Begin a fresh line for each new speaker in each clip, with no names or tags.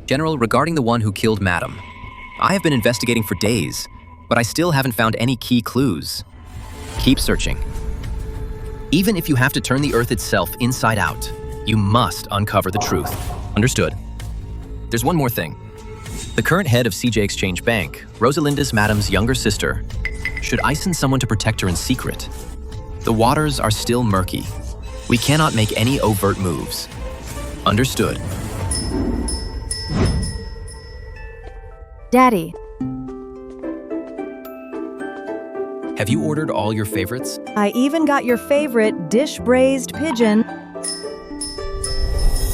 General, regarding the one who killed Madam, I have been investigating for days, but I still haven't found any key clues. Keep searching. Even if you have to turn the Earth itself inside out, you must uncover the truth. Understood. There's one more thing. The current head of CJ Exchange Bank, Rosalinda's Madam's younger sister, should I send someone to protect her in secret? The waters are still murky. We cannot make any overt moves. Understood.
Daddy,
Have you ordered all your favorites?
I even got your favorite dish-braised pigeon.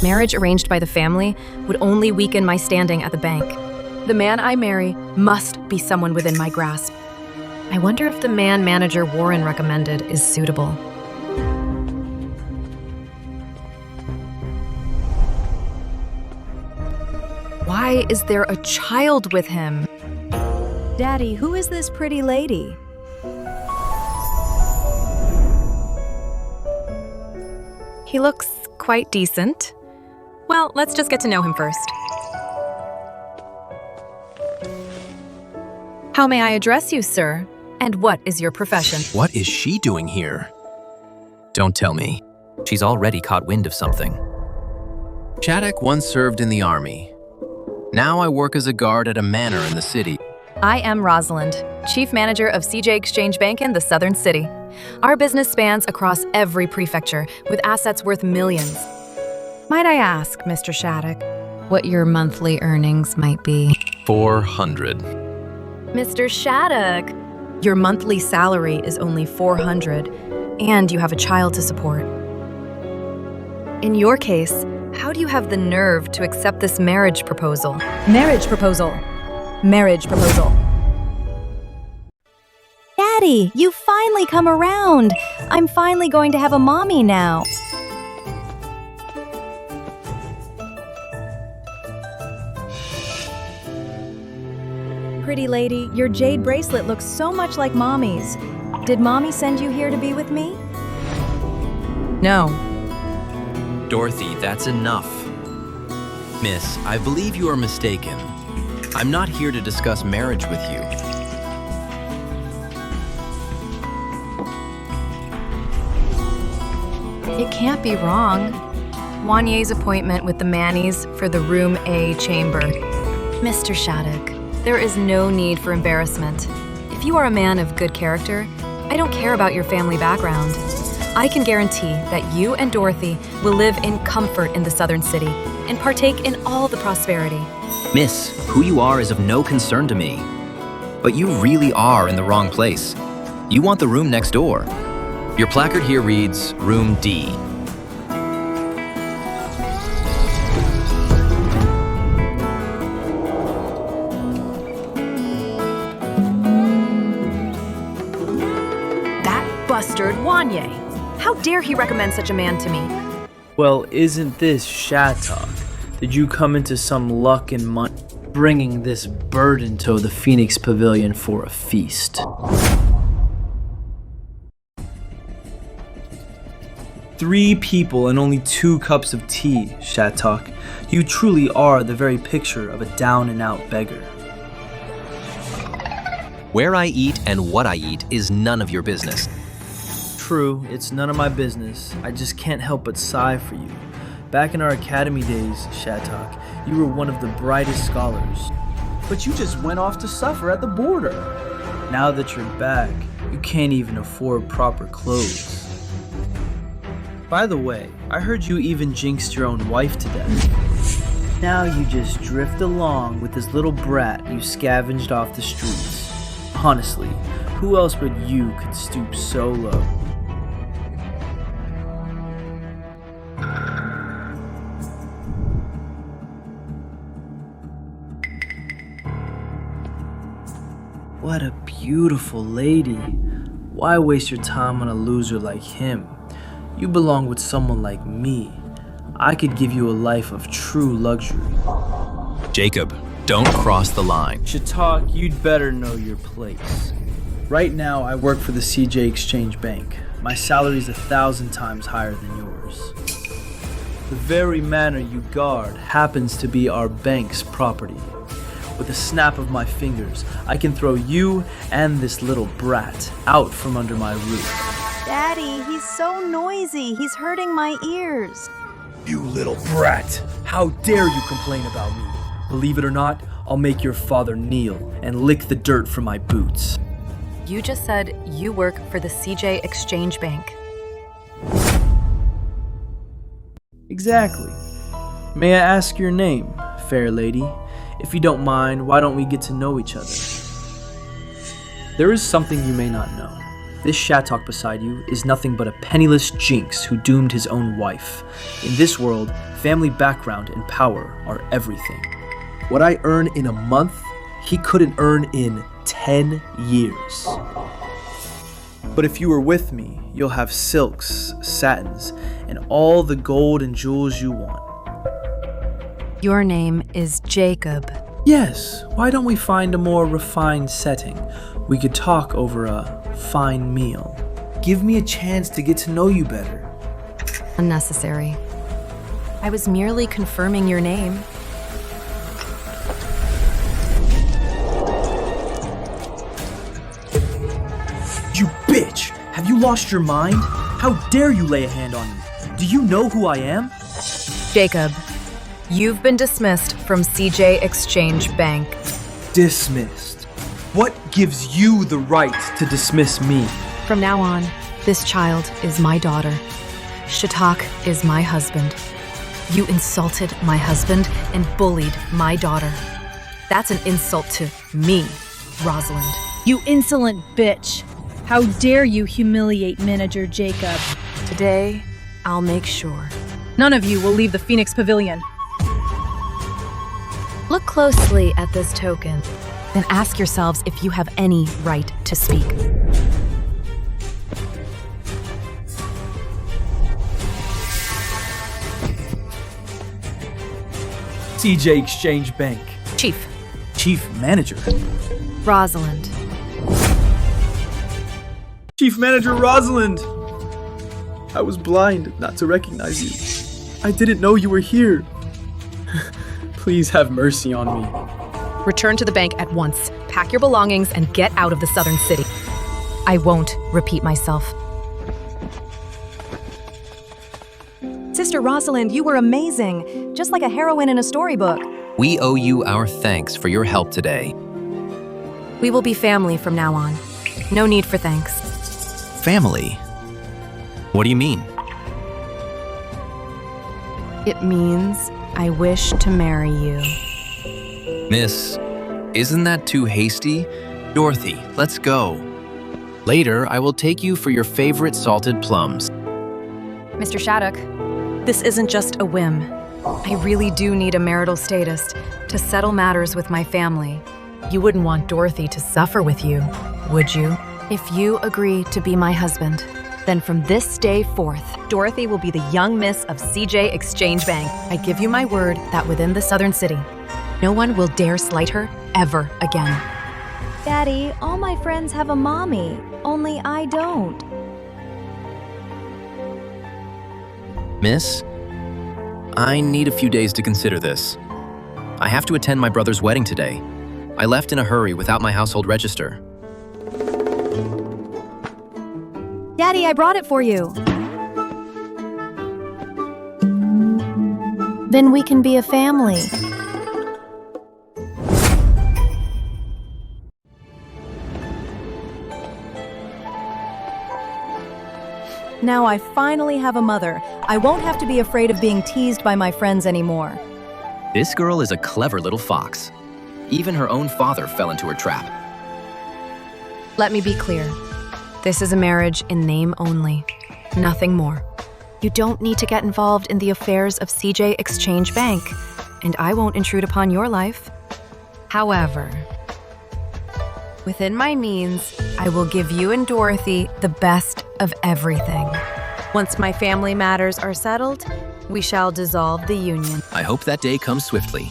Marriage arranged by the family would only weaken my standing at the bank. The man I marry must be someone within my grasp. I wonder if the man manager Warren recommended is suitable. Why is there a child with him?
Daddy, who is this pretty lady?
He looks quite decent. Well, let's just get to know him first. How may I address you, sir? And what is your profession?
What is she doing here? Don't tell me. She's already caught wind of something. Shattuck once served in the army. Now I work as a guard at a manor in the city.
I am Rosalind, Chief Manager of CJ Exchange Bank in the Southern City. Our business spans across every prefecture, with assets worth millions. Might I ask, Mr. Shattuck, what your monthly earnings might be?
400.
Mr. Shattuck, your monthly salary is only $400, and you have a child to support. In your case, how do you have the nerve to accept this marriage proposal?
Marriage proposal. Marriage proposal. Daddy, you finally come around. I'm finally going to have a mommy now. Pretty lady, your jade bracelet looks so much like Mommy's. Did Mommy send you here to be with me?
No.
Dorothy, that's enough. Miss, I believe you are mistaken. I'm not here to discuss marriage with you.
It can't be wrong. Wanye's appointment with the Mannies for the Room A chamber. Mr. Shattuck, there is no need for embarrassment. If you are a man of good character, I don't care about your family background. I can guarantee that you and Dorothy will live in comfort in the Southern City and partake in all the prosperity.
Miss, who you are is of no concern to me. But you really are in the wrong place. You want the room next door. Your placard here reads, Room D.
That bastard Wanye! How dare he recommend such a man to me?
Well, isn't this Shattuck? Did you come into some luck and money, bringing this burden to the Phoenix Pavilion for a feast? 3 people and only 2 cups of tea, Shattuck. You truly are the very picture of a down-and-out beggar.
Where I eat and what I eat is none of your business.
True, it's none of my business. I just can't help but sigh for you. Back in our academy days, Shattuck, you were one of the brightest scholars. But you just went off to suffer at the border. Now that you're back, you can't even afford proper clothes. By the way, I heard you even jinxed your own wife to death. Now you just drift along with this little brat you scavenged off the streets. Honestly, who else but you could stoop so low? What a beautiful lady. Why waste your time on a loser like him? You belong with someone like me. I could give you a life of true luxury.
Jacob, don't cross the line.
Shattuck, you'd better know your place. Right now, I work for the CJ Exchange Bank. My salary's 1,000 times higher than yours. The very manor you guard happens to be our bank's property. With a snap of my fingers, I can throw you and this little brat out from under my roof.
Daddy, he's so noisy. He's hurting my ears.
You little brat! How dare you complain about me? Believe it or not, I'll make your father kneel and lick the dirt from my boots.
You just said you work for the CJ Exchange Bank.
Exactly. May I ask your name, fair lady? If you don't mind, why don't we get to know each other? There is something you may not know. This Shattuck beside you is nothing but a penniless jinx who doomed his own wife. In this world, family background and power are everything. What I earn in a month, he couldn't earn in 10 years. But if you are with me, you'll have silks, satins, and all the gold and jewels you want.
Your name is Jacob.
Yes, why don't we find a more refined setting? We could talk over a fine meal. Give me a chance to get to know you better.
Unnecessary. I was merely confirming your name.
You bitch! Have you lost your mind? How dare you lay a hand on me? Do you know who I am?
Jacob, you've been dismissed from CJ Exchange Bank.
Dismissed. What gives you the right to dismiss me?
From now on, this child is my daughter. Shattuck is my husband. You insulted my husband and bullied my daughter. That's an insult to me, Rosalind.
You insolent bitch! How dare you humiliate Manager Jacob?
Today, I'll make sure.
None of you will leave the Phoenix Pavilion.
Look closely at this token, then ask yourselves if you have any right to speak.
CJ Exchange Bank. Chief Manager.
Rosalind.
Chief Manager Rosalind! I was blind not to recognize you. I didn't know you were here. Please have mercy on me.
Return to the bank at once. Pack your belongings and get out of the southern city. I won't repeat myself.
Sister Rosalind, you were amazing. Just like a heroine in a storybook.
We owe you our thanks for your help today.
We will be family from now on. No need for thanks.
Family? What do you mean?
It means I wish to marry you.
Miss, isn't that too hasty? Dorothy, let's go. Later, I will take you for your favorite salted plums.
Mr. Shattuck, this isn't just a whim. I really do need a marital status to settle matters with my family. You wouldn't want Dorothy to suffer with you, would you? If you agree to be my husband, then from this day forth, Dorothy will be the young miss of CJ Exchange Bank. I give you my word that within the southern city, no one will dare slight her ever again.
Daddy, all my friends have a mommy, only I don't.
Miss, I need a few days to consider this. I have to attend my brother's wedding today. I left in a hurry without my household register.
Daddy, I brought it for you. Then we can be a family. Now I finally have a mother. I won't have to be afraid of being teased by my friends anymore.
This girl is a clever little fox. Even her own father fell into her trap.
Let me be clear. This is a marriage in name only, nothing more. You don't need to get involved in the affairs of CJ Exchange Bank, and I won't intrude upon your life. However, within my means, I will give you and Dorothy the best of everything. Once my family matters are settled, we shall dissolve the union.
I hope that day comes swiftly.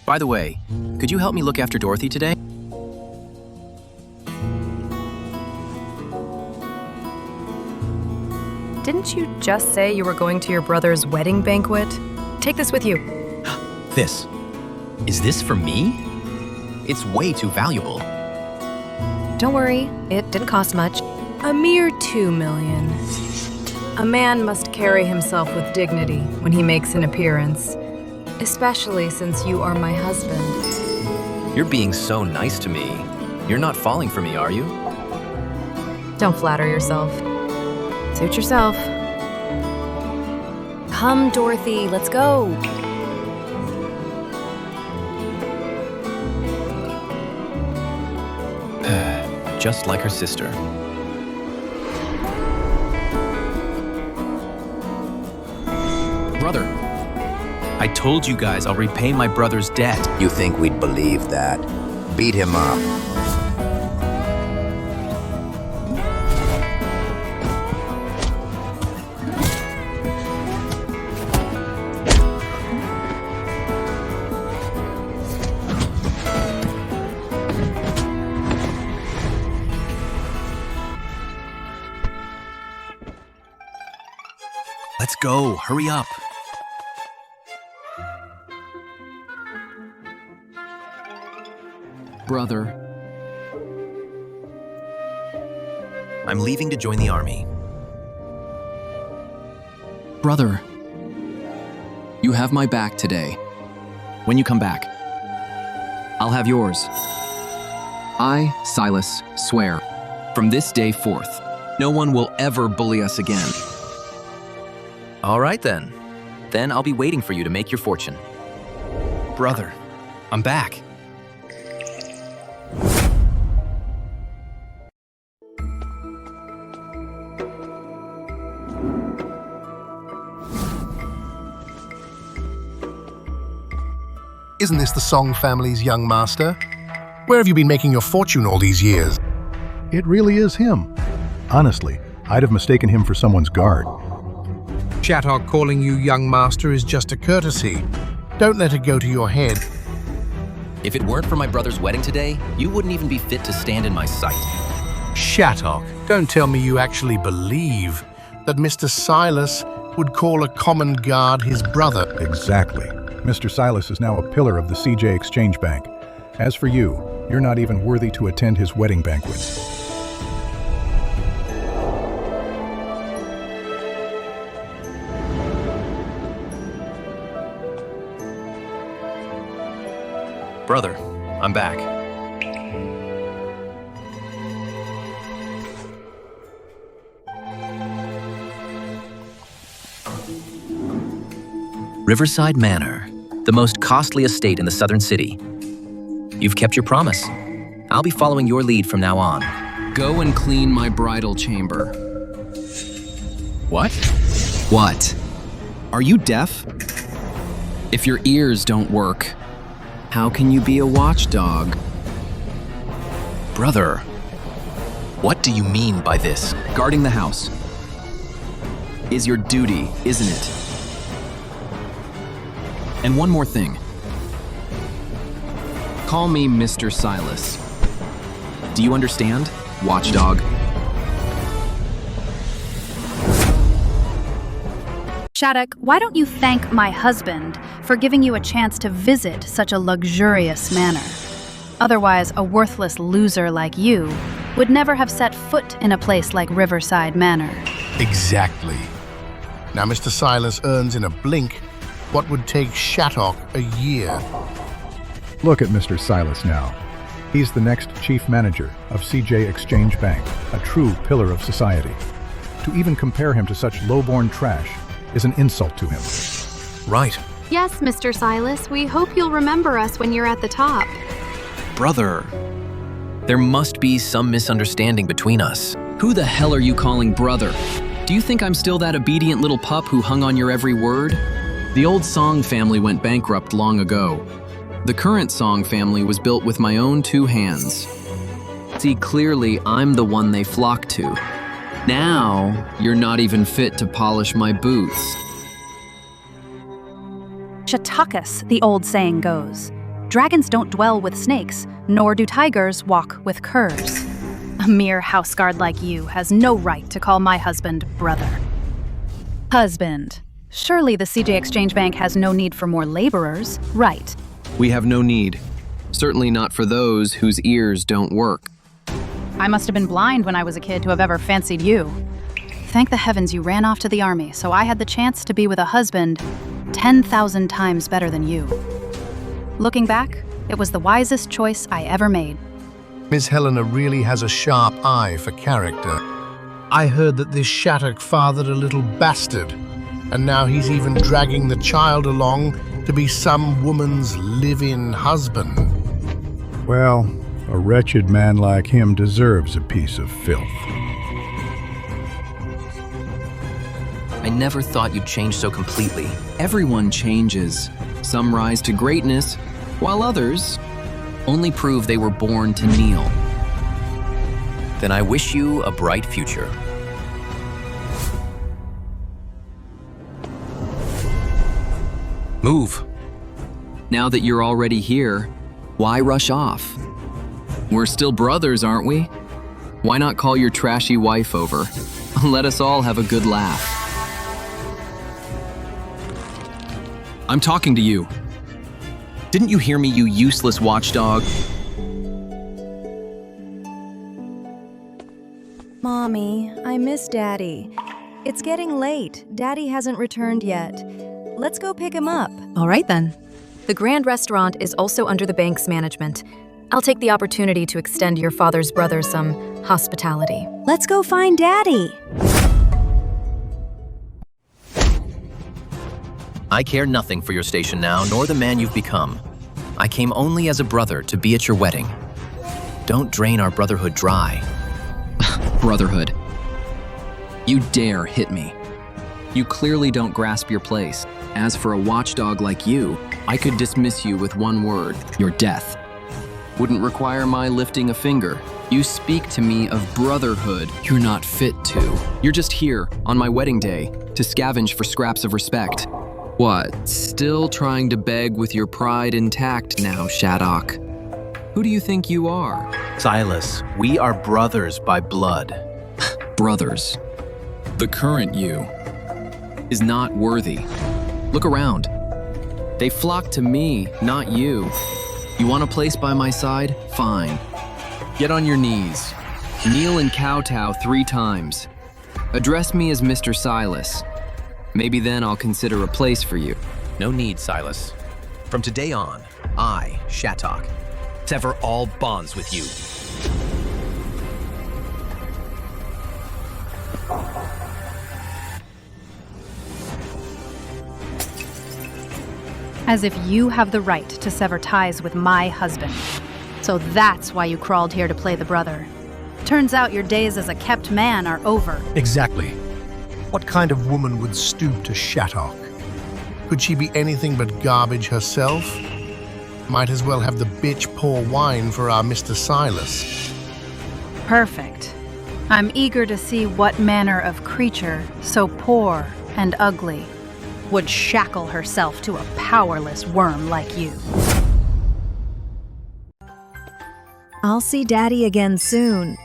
By the way, could you help me look after Dorothy today?
Didn't you just say you were going to your brother's wedding banquet? Take this with you.
This. Is this for me? It's way too valuable.
Don't worry, it didn't cost much. A mere 2 million. A man must carry himself with dignity when he makes an appearance, especially since you are my husband.
You're being so nice to me. You're not falling for me, are you?
Don't flatter yourself. Suit yourself.
Come, Dorothy, let's go.
Just like her sister. Brother, I told you guys I'll repay my brother's debt.
You think we'd believe that? Beat him up.
Let's go, hurry up. Brother. I'm leaving to join the army.
Brother, you have my back today. When you come back, I'll have yours. I, Silas, swear, from this day forth, no one will ever bully us again.
All right then. Then I'll be waiting for you to make your fortune. Brother, I'm back.
Isn't this the Song family's young master? Where have you been making your fortune all these years?
It really is him. Honestly, I'd have mistaken him for someone's guard.
Shattock calling you young master is just a courtesy. Don't let it go to your head.
If it weren't for my brother's wedding today, you wouldn't even be fit to stand in my sight.
Shattock, don't tell me you actually believe that Mr. Silas would call a common guard his brother.
Exactly. Mr. Silas is now a pillar of the CJ Exchange Bank. As for you, you're not even worthy to attend his wedding banquet.
Brother, I'm back. Riverside Manor, the most costly estate in the southern city. You've kept your promise. I'll be following your lead from now on.
Go and clean my bridal chamber. What? What? Are you deaf? If your ears don't work, how can you be a watchdog?
Brother, what do you mean by this?
Guarding the house is your duty, isn't it? And one more thing. Call me Mr. Silas. Do you understand, watchdog?
Shattuck, why don't you thank my husband for giving you a chance to visit such a luxurious manor? Otherwise, a worthless loser like you would never have set foot in a place like Riverside Manor.
Exactly. Now, Mr. Silas earns in a blink what would take Shattock a year.
Look at Mr. Silas now. He's the next chief manager of CJ Exchange Bank, a true pillar of society. To even compare him to such low-born trash is an insult to him.
Right.
Yes, Mr. Silas, we hope you'll remember us when you're at the top.
Brother, there must be some misunderstanding between us.
Who the hell are you calling brother? Do you think I'm still that obedient little pup who hung on your every word? The old Song family went bankrupt long ago. The current Song family was built with my own 2 hands. See, clearly I'm the one they flock to. Now, you're not even fit to polish my boots.
Shattuckus, the old saying goes. Dragons don't dwell with snakes, nor do tigers walk with curs. A mere houseguard like you has no right to call my husband brother. Husband. Surely the CJ Exchange Bank has no need for more laborers, right?
We have no need. Certainly not for those whose ears don't work.
I must have been blind when I was a kid to have ever fancied you. Thank the heavens you ran off to the army, so I had the chance to be with a husband 10,000 times better than you. Looking back, it was the wisest choice I ever made.
Miss Helena really has a sharp eye for character. I heard that this Shattuck fathered a little bastard, and now he's even dragging the child along to be some woman's live-in husband.
Well, a wretched man like him deserves a piece of filth.
I never thought you'd change so completely.
Everyone changes. Some rise to greatness, while others
Only prove they were born to kneel. Then I wish you a bright future.
move. Now that you're already here, why rush off? We're still brothers, aren't we? Why not call your trashy wife over? Let us all have a good laugh. I'm talking to you. Didn't you hear me, you useless watchdog?
Mommy, I miss Daddy. It's getting late. Daddy hasn't returned yet. Let's go pick him up.
All right then. The Grand Restaurant is also under the bank's management. I'll take the opportunity to extend your father's brother some hospitality.
Let's go find Daddy.
I care nothing for your station now, nor the man you've become. I came only as a brother to be at your wedding. Don't drain our brotherhood dry.
Brotherhood. You dare hit me. You clearly don't grasp your place. As for a watchdog like you, I could dismiss you with one word, your death. Wouldn't require my lifting a finger. You speak to me of brotherhood you're not fit to. You're just here, on my wedding day, to scavenge for scraps of respect. What, still trying to beg with your pride intact now, Shattuck? Who do you think you are?
Silas, we are brothers by blood.
Brothers. The current you is not worthy. Look around. They flock to me, not you. You want a place by my side? Fine. Get on your knees. Kneel and kowtow 3 times. Address me as Mr. Silas. Maybe then I'll consider a place for you.
No need, Silas. From today on, I, Shattuck, sever all bonds with you.
As if you have the right to sever ties with my husband. So that's why you crawled here to play the brother. Turns out your days as a kept man are over.
Exactly. What kind of woman would stoop to Shattuck? Could she be anything but garbage herself? Might as well have the bitch pour wine for our Mr. Silas.
Perfect. I'm eager to see what manner of creature, so poor and ugly, would shackle herself to a powerless worm like you.
I'll see Daddy again soon.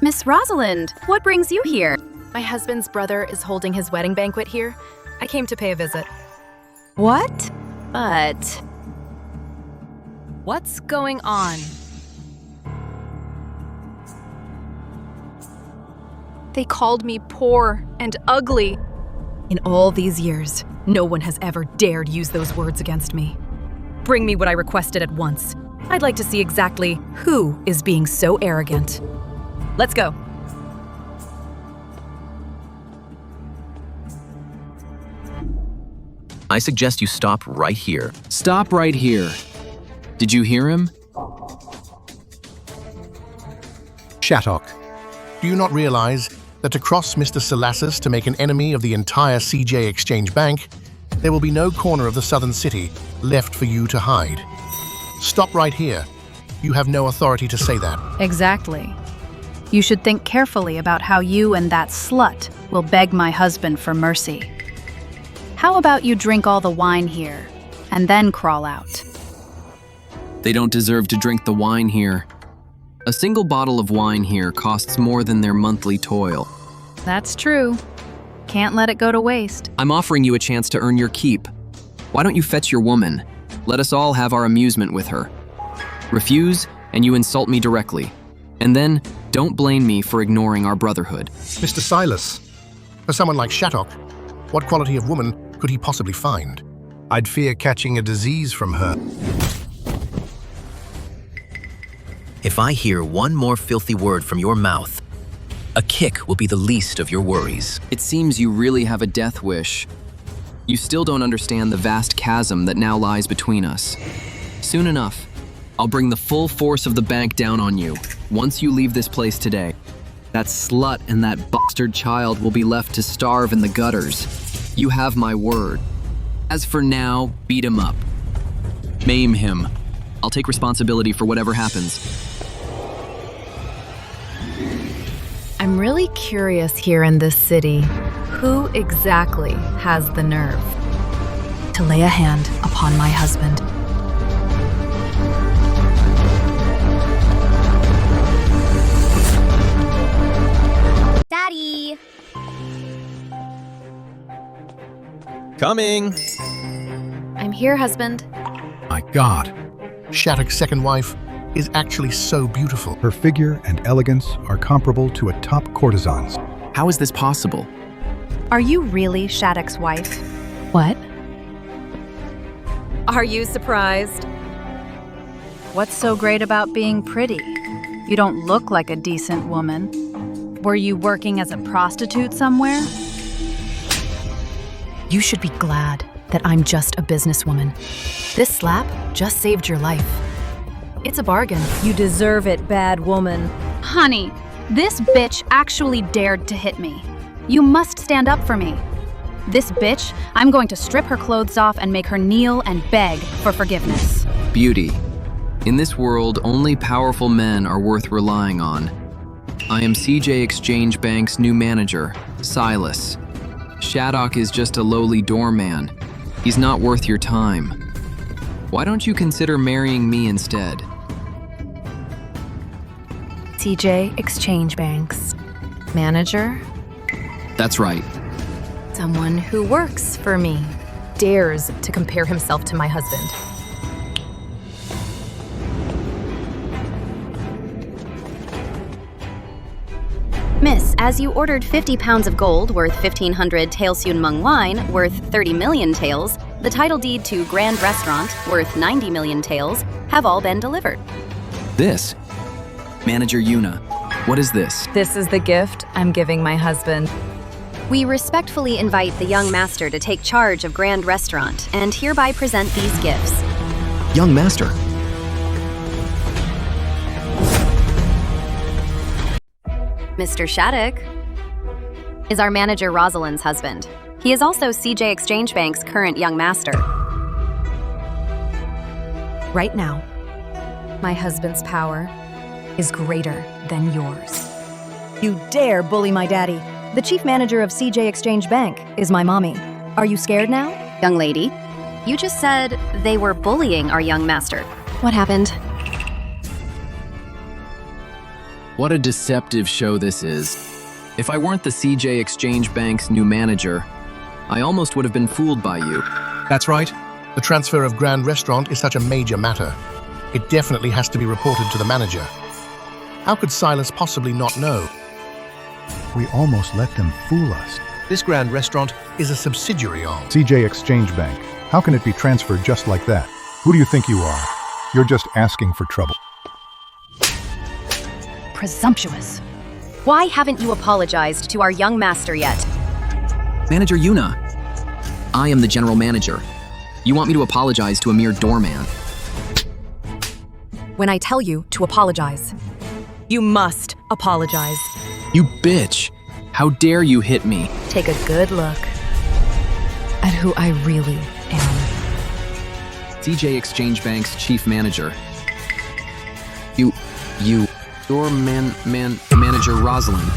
Miss Rosalind, what brings you here?
My husband's brother is holding his wedding banquet here. I came to pay a visit.
What?
But what's going on? They called me poor and ugly. In all these years, no one has ever dared use those words against me. Bring me what I requested at once. I'd like to see exactly who is being so arrogant. Let's go.
I suggest you stop right here.
Stop right here. Did you hear him?
Shattuck, do you not realize that to cross Mr. Synopsis to make an enemy of the entire CJ Exchange Bank, there will be no corner of the southern city left for you to hide? Stop right here. You have no authority to say that.
Exactly. You should think carefully about how you and that slut will beg my husband for mercy. How about you drink all the wine here, and then crawl out?
They don't deserve to drink the wine here. A single bottle of wine here costs more than their monthly toil.
That's true. Can't let it go to waste.
I'm offering you a chance to earn your keep. Why don't you fetch your woman? Let us all have our amusement with her. Refuse, and you insult me directly. And then, don't blame me for ignoring our brotherhood.
Mr. Silas, for someone like Shattuck, what quality of woman could he possibly find? I'd fear catching a disease from her.
If I hear one more filthy word from your mouth, a kick will be the least of your worries.
It seems you really have a death wish. You still don't understand the vast chasm that now lies between us. Soon enough, I'll bring the full force of the bank down on you, once you leave this place today. That slut and that bastard child will be left to starve in the gutters. You have my word. As for now, beat him up. Maim him. I'll take responsibility for whatever happens.
I'm really curious here in this city, who exactly has the nerve to lay a hand upon my husband?
Daddy!
Coming!
I'm here, husband.
My God, Shattuck's second wife is actually so beautiful.
Her figure and elegance are comparable to a top courtesan's.
How is this possible?
Are you really Shattuck's wife?
What?
Are you surprised?
What's so great about being pretty? You don't look like a decent woman. Were you working as a prostitute somewhere?
You should be glad that I'm just a businesswoman. This slap just saved your life. It's a bargain.
You deserve it, bad woman.
Honey, this bitch actually dared to hit me. You must stand up for me. This bitch, I'm going to strip her clothes off and make her kneel and beg for forgiveness.
Beauty. In this world, only powerful men are worth relying on. I am CJ Exchange Bank's new manager, Silas. Shattuck is just a lowly doorman. He's not worth your time. Why don't you consider marrying me instead?
CJ Exchange Bank's manager?
That's right.
Someone who works for me dares to compare himself to my husband.
Miss, as you ordered 50 pounds of gold worth 1,500 tailsun mung wine worth 30 million taels, the title deed to Grand Restaurant worth 90 million taels have all been delivered.
This? Manager Yuna, what is this?
This is the gift I'm giving my husband.
We respectfully invite the young master to take charge of Grand Restaurant and hereby present these gifts.
Young master.
Mr. Shattuck is our manager Rosalind's husband. He is also CJ Exchange Bank's current young master.
Right now, my husband's power is greater than yours.
You dare bully my daddy. The chief manager of CJ Exchange Bank is my mommy. Are you scared now?
Young lady, you just said they were bullying our young master. What happened?
What a deceptive show this is. If I weren't the CJ Exchange Bank's new manager, I almost would have been fooled by you.
That's right. The transfer of Grand Restaurant is such a major matter. It definitely has to be reported to the manager. How could Silas possibly not know?
We almost let them fool us.
This Grand Restaurant is a subsidiary of
CJ Exchange Bank. How can it be transferred just like that? Who do you think you are? You're just asking for trouble.
Presumptuous.
Why haven't you apologized to our young master yet?
Manager Yuna, I am the general manager. You want me to apologize to a mere doorman?
When I tell you to apologize, you must apologize.
You bitch! How dare you hit me?
Take a good look at who I really am.
CJ Exchange Bank's chief manager. Your manager Rosalind.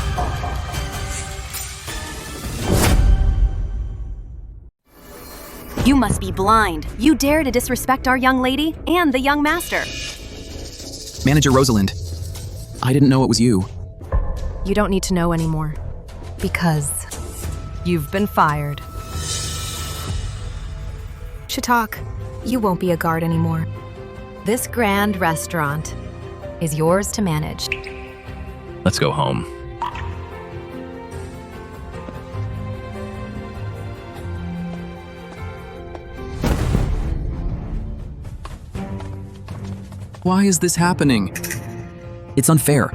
You must be blind. You dare to disrespect our young lady and the young master.
Manager Rosalind, I didn't know it was you.
You don't need to know anymore. Because you've been fired. Shattuck, you won't be a guard anymore. This grand restaurant is yours to manage.
Let's go home.
Why is this happening?
It's unfair.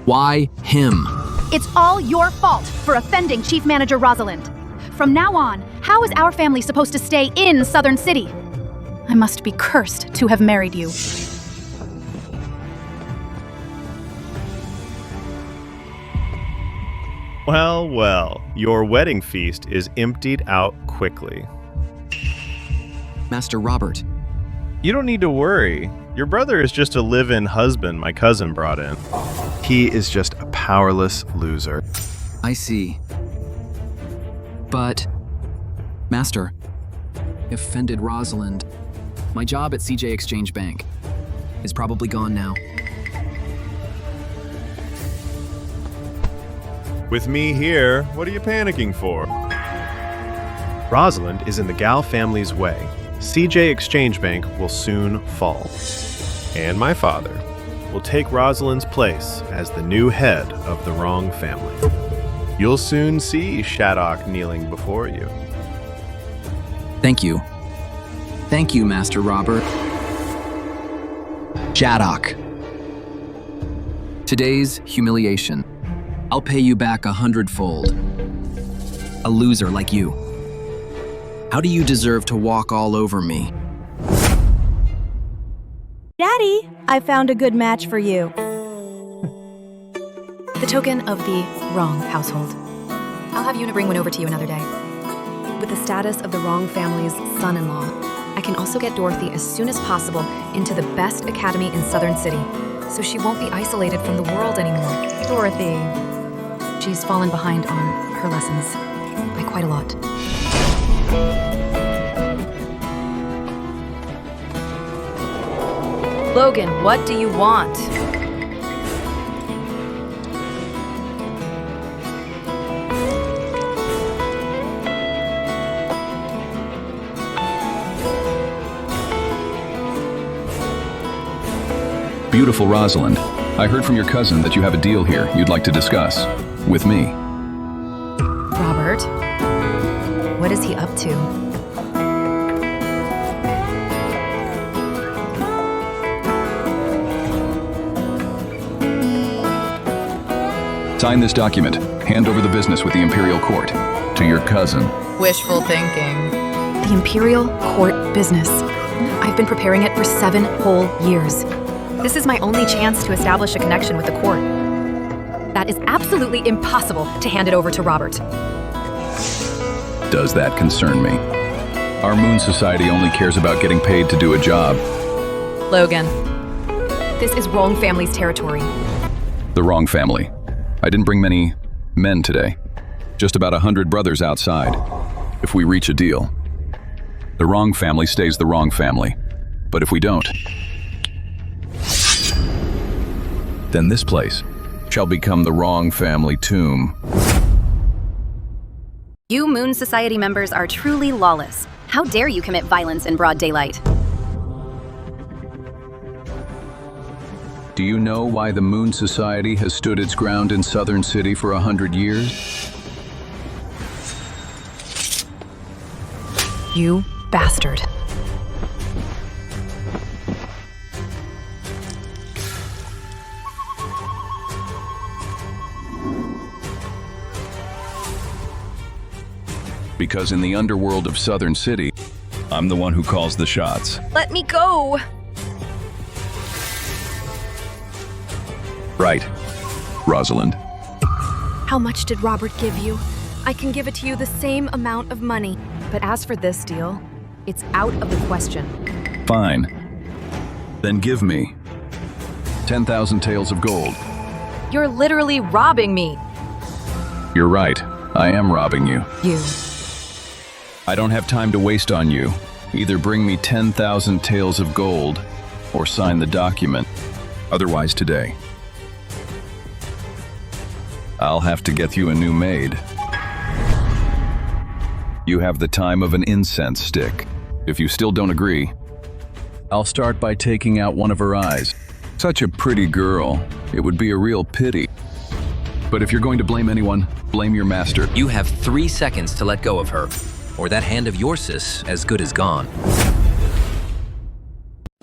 Why him?
It's all your fault for offending Chief Manager Rosalind. From now on, how is our family supposed to stay in Southern City? I must be cursed to have married you.
Well, well, your wedding feast is emptied out quickly.
Master Robert.
You don't need to worry. Your brother is just a live-in husband my cousin brought in. He is just a powerless loser.
I see. But, Master, I offended Rosalind. My job at CJ Exchange Bank is probably gone now.
With me here, what are you panicking for? Rosalind is in the Gal family's way. CJ Exchange Bank will soon fall. And my father will take Rosalind's place as the new head of the wrong family. You'll soon see Shattuck kneeling before you.
Thank you. Thank you, Master Robert. Shattuck. Today's humiliation. I'll pay you back 100-fold. A loser like you. How do you deserve to walk all over me?
Daddy, I found a good match for you.
The token of the wrong household. I'll have Una bring one over to you another day. With the status of the wrong family's son-in-law, I can also get Dorothy as soon as possible into the best academy in Southern City, so she won't be isolated from the world anymore.
Dorothy.
She's fallen behind on her lessons by quite a lot.
Logan, what do you want?
Beautiful Rosalind, I heard from your cousin that you have a deal here you'd like to discuss. With me.
Robert? What is he up to?
Sign this document. Hand over the business with the Imperial Court. To your cousin.
Wishful thinking. The Imperial Court business. I've been preparing it for 7 whole years. This is my only chance to establish a connection with the court. That is absolutely impossible to hand it over to Robert.
Does that concern me? Our Moon Society only cares about getting paid to do a job.
Logan, this is wrong family's territory.
The wrong family. I didn't bring many men today. Just about 100 brothers outside. If we reach a deal. The wrong family stays the wrong family. But if we don't, then this place shall become the wrong family tomb.
You Moon Society members are truly lawless. How dare you commit violence in broad daylight?
Do you know why the Moon Society has stood its ground in Southern City for 100 years?
You bastard.
Because in the underworld of Southern City, I'm the one who calls the shots.
Let me go!
Right, Rosalind.
How much did Robert give you? I can give it to you the same amount of money. But as for this deal, it's out of the question.
Fine. Then give me 10,000 taels of gold.
You're literally robbing me.
You're right. I am robbing you.
You.
I don't have time to waste on you. Either bring me 10,000 taels of gold or sign the document. Otherwise today.
I'll have to get you a new maid. You have the time of an incense stick. If you still don't agree, I'll start by taking out one of her eyes. Such a pretty girl. It would be a real pity. But if you're going to blame anyone, blame your master.
You have 3 seconds to let go of her, or that hand of yours is as good as gone.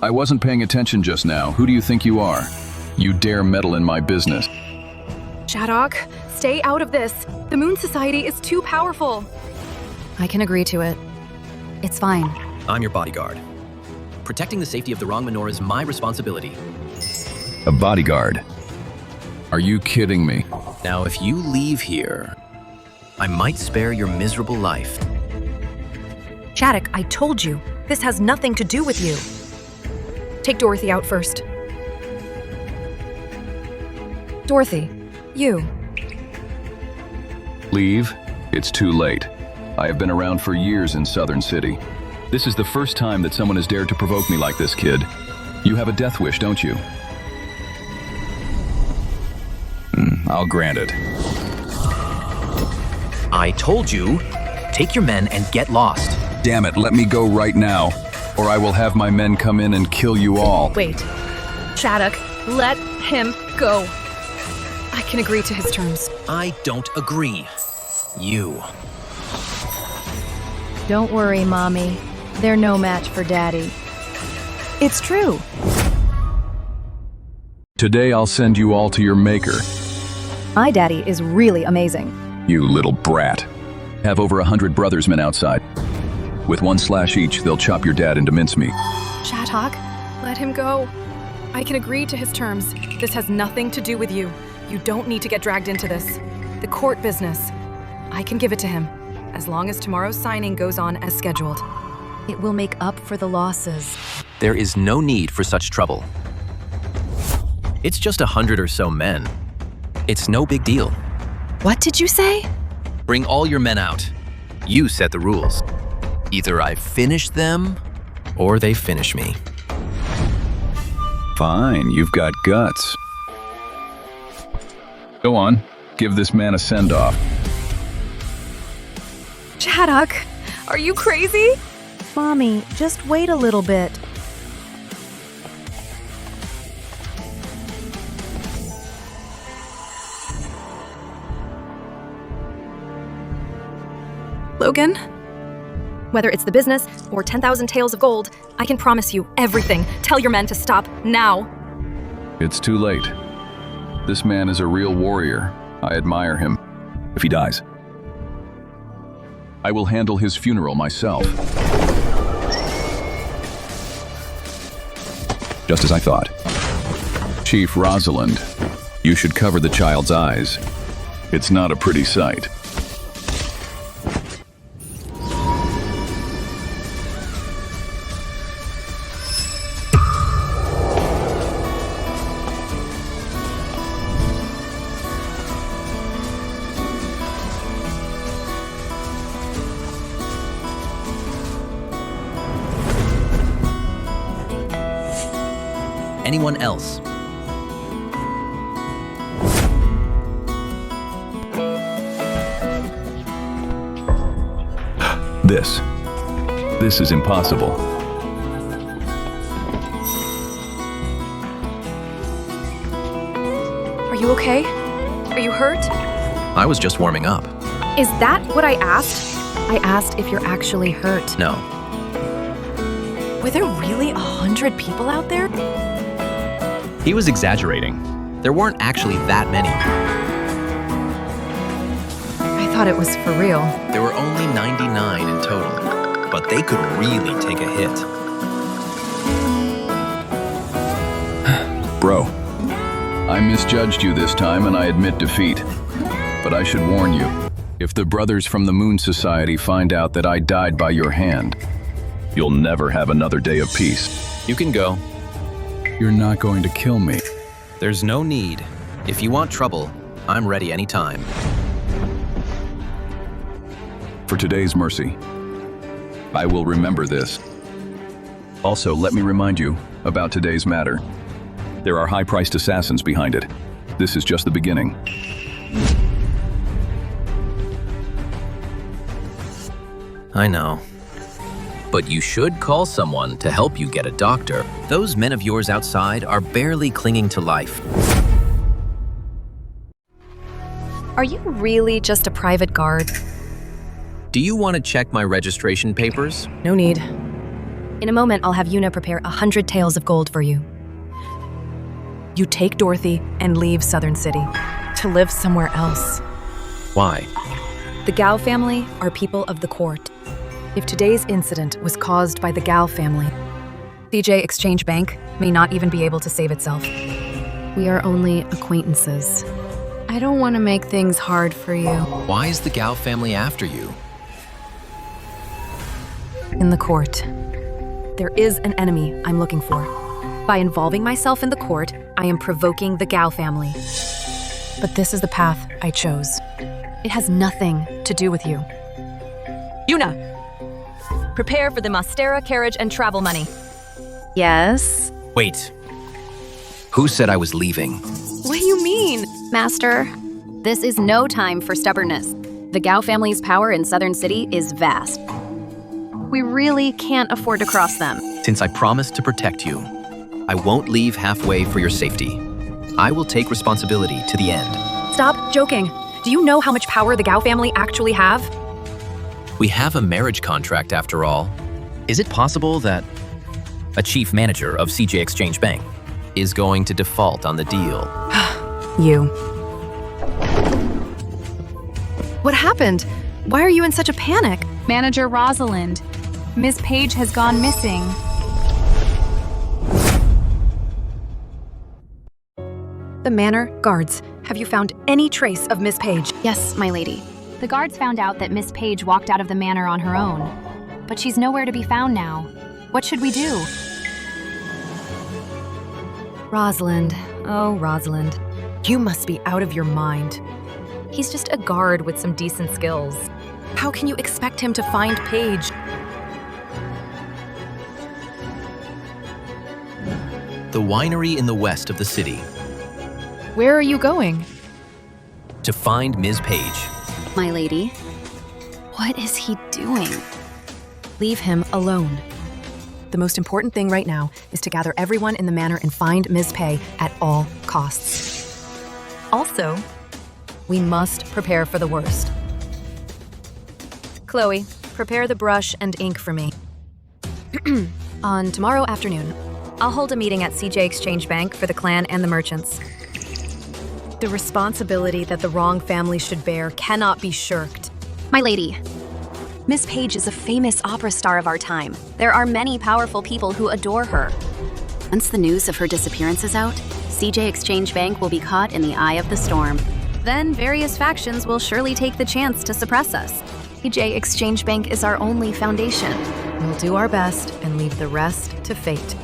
I wasn't paying attention just now. Who do you think you are? You dare meddle in my business.
Shattuck, stay out of this. The Moon Society is too powerful. I can agree to it. It's fine.
I'm your bodyguard. Protecting the safety of the wrong menorah is my responsibility.
A bodyguard? Are you kidding me?
Now, if you leave here, I might spare your miserable life.
Shattuck, I told you, this has nothing to do with you. Take Dorothy out first. Dorothy, you.
Leave? It's too late. I have been around for years in Southern City. This is the first time that someone has dared to provoke me like this, kid. You have a death wish, don't you? I'll grant it.
I told you, take your men and get lost.
Damn it, let me go right now, or I will have my men come in and kill you all.
Wait. Shattuck, let him go. I can agree to his terms.
I don't agree. You.
Don't worry, Mommy. They're no match for Daddy. It's true.
Today I'll send you all to your maker.
My daddy is really amazing.
You little brat. Have over 100 brothersmen outside. With 1 slash each, they'll chop your dad into mincemeat.
Shattuck, let him go. I can agree to his terms. This has nothing to do with you. You don't need to get dragged into this. The court business. I can give it to him, as long as tomorrow's signing goes on as scheduled.
It will make up for the losses.
There is no need for such trouble. It's just 100 or so men. It's no big deal.
What did you say?
Bring all your men out. You set the rules. Either I finish them, or they finish me.
Fine, you've got guts. Go on, give this man a send-off.
Shattuck, are you crazy?
Mommy, just wait a little bit.
Logan? Whether it's the business or 10,000 taels of gold, I can promise you everything. Tell your men to stop now.
It's too late. This man is a real warrior. I admire him. If he dies, I will handle his funeral myself. Just as I thought. Chief Rosalind, you should cover the child's eyes. It's not a pretty sight.
Anyone else?
This is impossible.
Are you okay? Are you hurt?
I was just warming up.
Is that what I asked? I asked if you're actually hurt.
No.
Were there really 100 people out there?
He was exaggerating. There weren't actually that many.
I thought it was for real.
There were only 99 in total, but they could really take a hit.
Bro, I misjudged you this time and I admit defeat. But I should warn you, if the brothers from the Moon Society find out that I died by your hand, you'll never have another day of peace.
You can go.
You're not going to kill me.
There's no need. If you want trouble, I'm ready anytime.
For today's mercy, I will remember this. Also, let me remind you about today's matter. There are high-priced assassins behind it. This is just the beginning.
I know.
But you should call someone to help you get a doctor. Those men of yours outside are barely clinging to life.
Are you really just a private guard?
Do you want to check my registration papers?
No need. In a moment, I'll have Yuna prepare 100 taels of gold for you. You take Dorothy and leave Southern City to live somewhere else.
Why?
The Gao family are people of the court. If today's incident was caused by the Gao family, CJ Exchange Bank may not even be able to save itself. We are only acquaintances. I don't want to make things hard for you.
Why is the Gao family after you?
In the court, there is an enemy I'm looking for. By involving myself in the court, I am provoking the Gao family. But this is the path I chose. It has nothing to do with you. Yuna! Prepare for the Mastera carriage and travel money.
Yes?
Wait. Who said I was leaving?
What do you mean?
Master, this is no time for stubbornness. The Gao family's power in Southern City is vast. We really can't afford to cross them.
Since I promised to protect you, I won't leave halfway for your safety. I will take responsibility to the end.
Stop joking. Do you know how much power the Gao family actually have?
We have a marriage contract after all. Is it possible that a chief manager of CJ Exchange Bank is going to default on the deal?
You. What happened? Why are you in such a panic?
Manager Rosalind, Ms. Page has gone missing.
The manor guards. Have you found any trace of Miss Page?
Yes, my lady.
The guards found out that Miss Page walked out of the manor on her own. But she's nowhere to be found now. What should we do?
Rosalind. Oh, Rosalind. You must be out of your mind. He's just a guard with some decent skills. How can you expect him to find Paige?
The winery in the west of the city.
Where are you going?
To find Ms. Page.
My lady, what is he doing?
Leave him alone. The most important thing right now is to gather everyone in the manor and find Ms. Pei at all costs. Also, we must prepare for the worst. Chloe, prepare the brush and ink for me. On tomorrow afternoon, I'll hold a meeting at CJ Exchange Bank for the clan and the merchants. The responsibility that the wrong family should bear cannot be shirked.
My lady, Miss Page is a famous opera star of our time. There are many powerful people who adore her. Once the news of her disappearance is out, CJ Exchange Bank will be caught in the eye of the storm. Then various factions will surely take the chance to suppress us. CJ Exchange Bank is our only foundation.
We'll do our best and leave the rest to fate.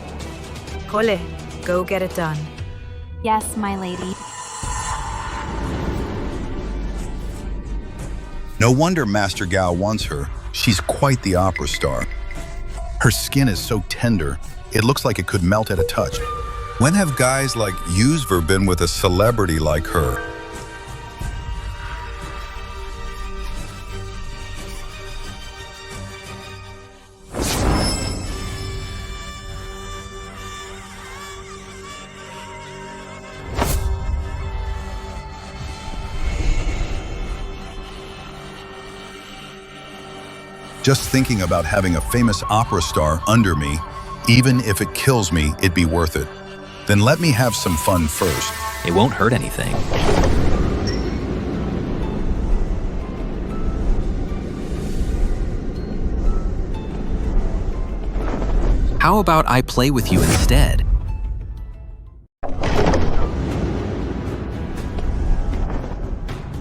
Cole, go get it done.
Yes, my lady.
No wonder Master Gao wants her. She's quite the opera star. Her skin is so tender, it looks like it could melt at a touch. When have guys like Yuzver been with a celebrity like her? Just thinking about having a famous opera star under me, even if it kills me, it'd be worth it. Then let me have some fun first.
It won't hurt anything. How about I play with you instead?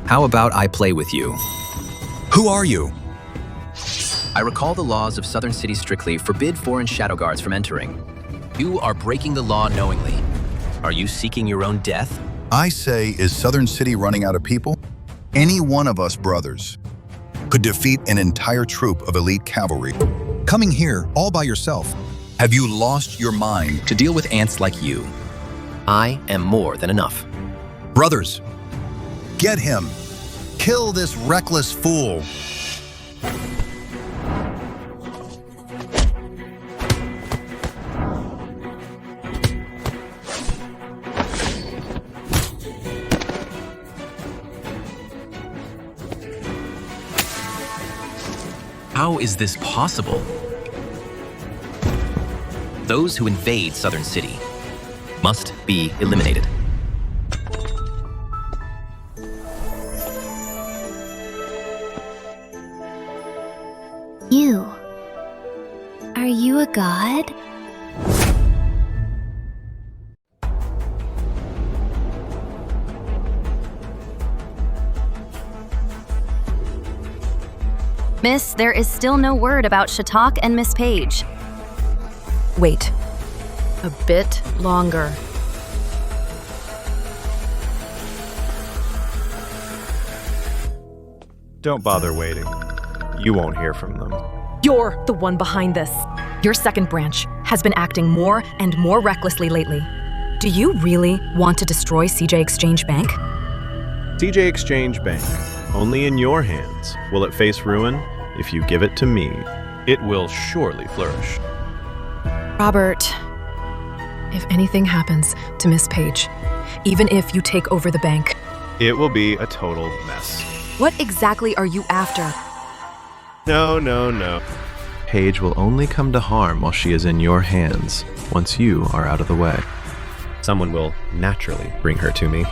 How about I play with you?
Who are you?
I recall the laws of Southern City strictly forbid foreign shadow guards from entering. You are breaking the law knowingly. Are you seeking your own death?
I say, is Southern City running out of people? Any one of us brothers could defeat an entire troop of elite cavalry. Coming here all by yourself. Have you lost your mind?
To deal with ants like you, I am more than enough.
Brothers, get him. Kill this reckless fool.
How is this possible? Those who invade Southern City must be eliminated.
You. Are you a god?
Miss, there is still no word about Shattuck and Miss Page.
Wait. A bit longer.
Don't bother waiting. You won't hear from them.
You're the one behind this. Your second branch has been acting more and more recklessly lately. Do you really want to destroy CJ Exchange Bank?
CJ Exchange Bank, only in your hands will it face ruin if you give it to me.
It will surely flourish.
Robert, if anything happens to Miss Page, even if you take over the bank,
it will be a total mess.
What exactly are you after?
No. Paige will only come to harm while she is in your hands, once you are out of the way. Someone will naturally bring her to me.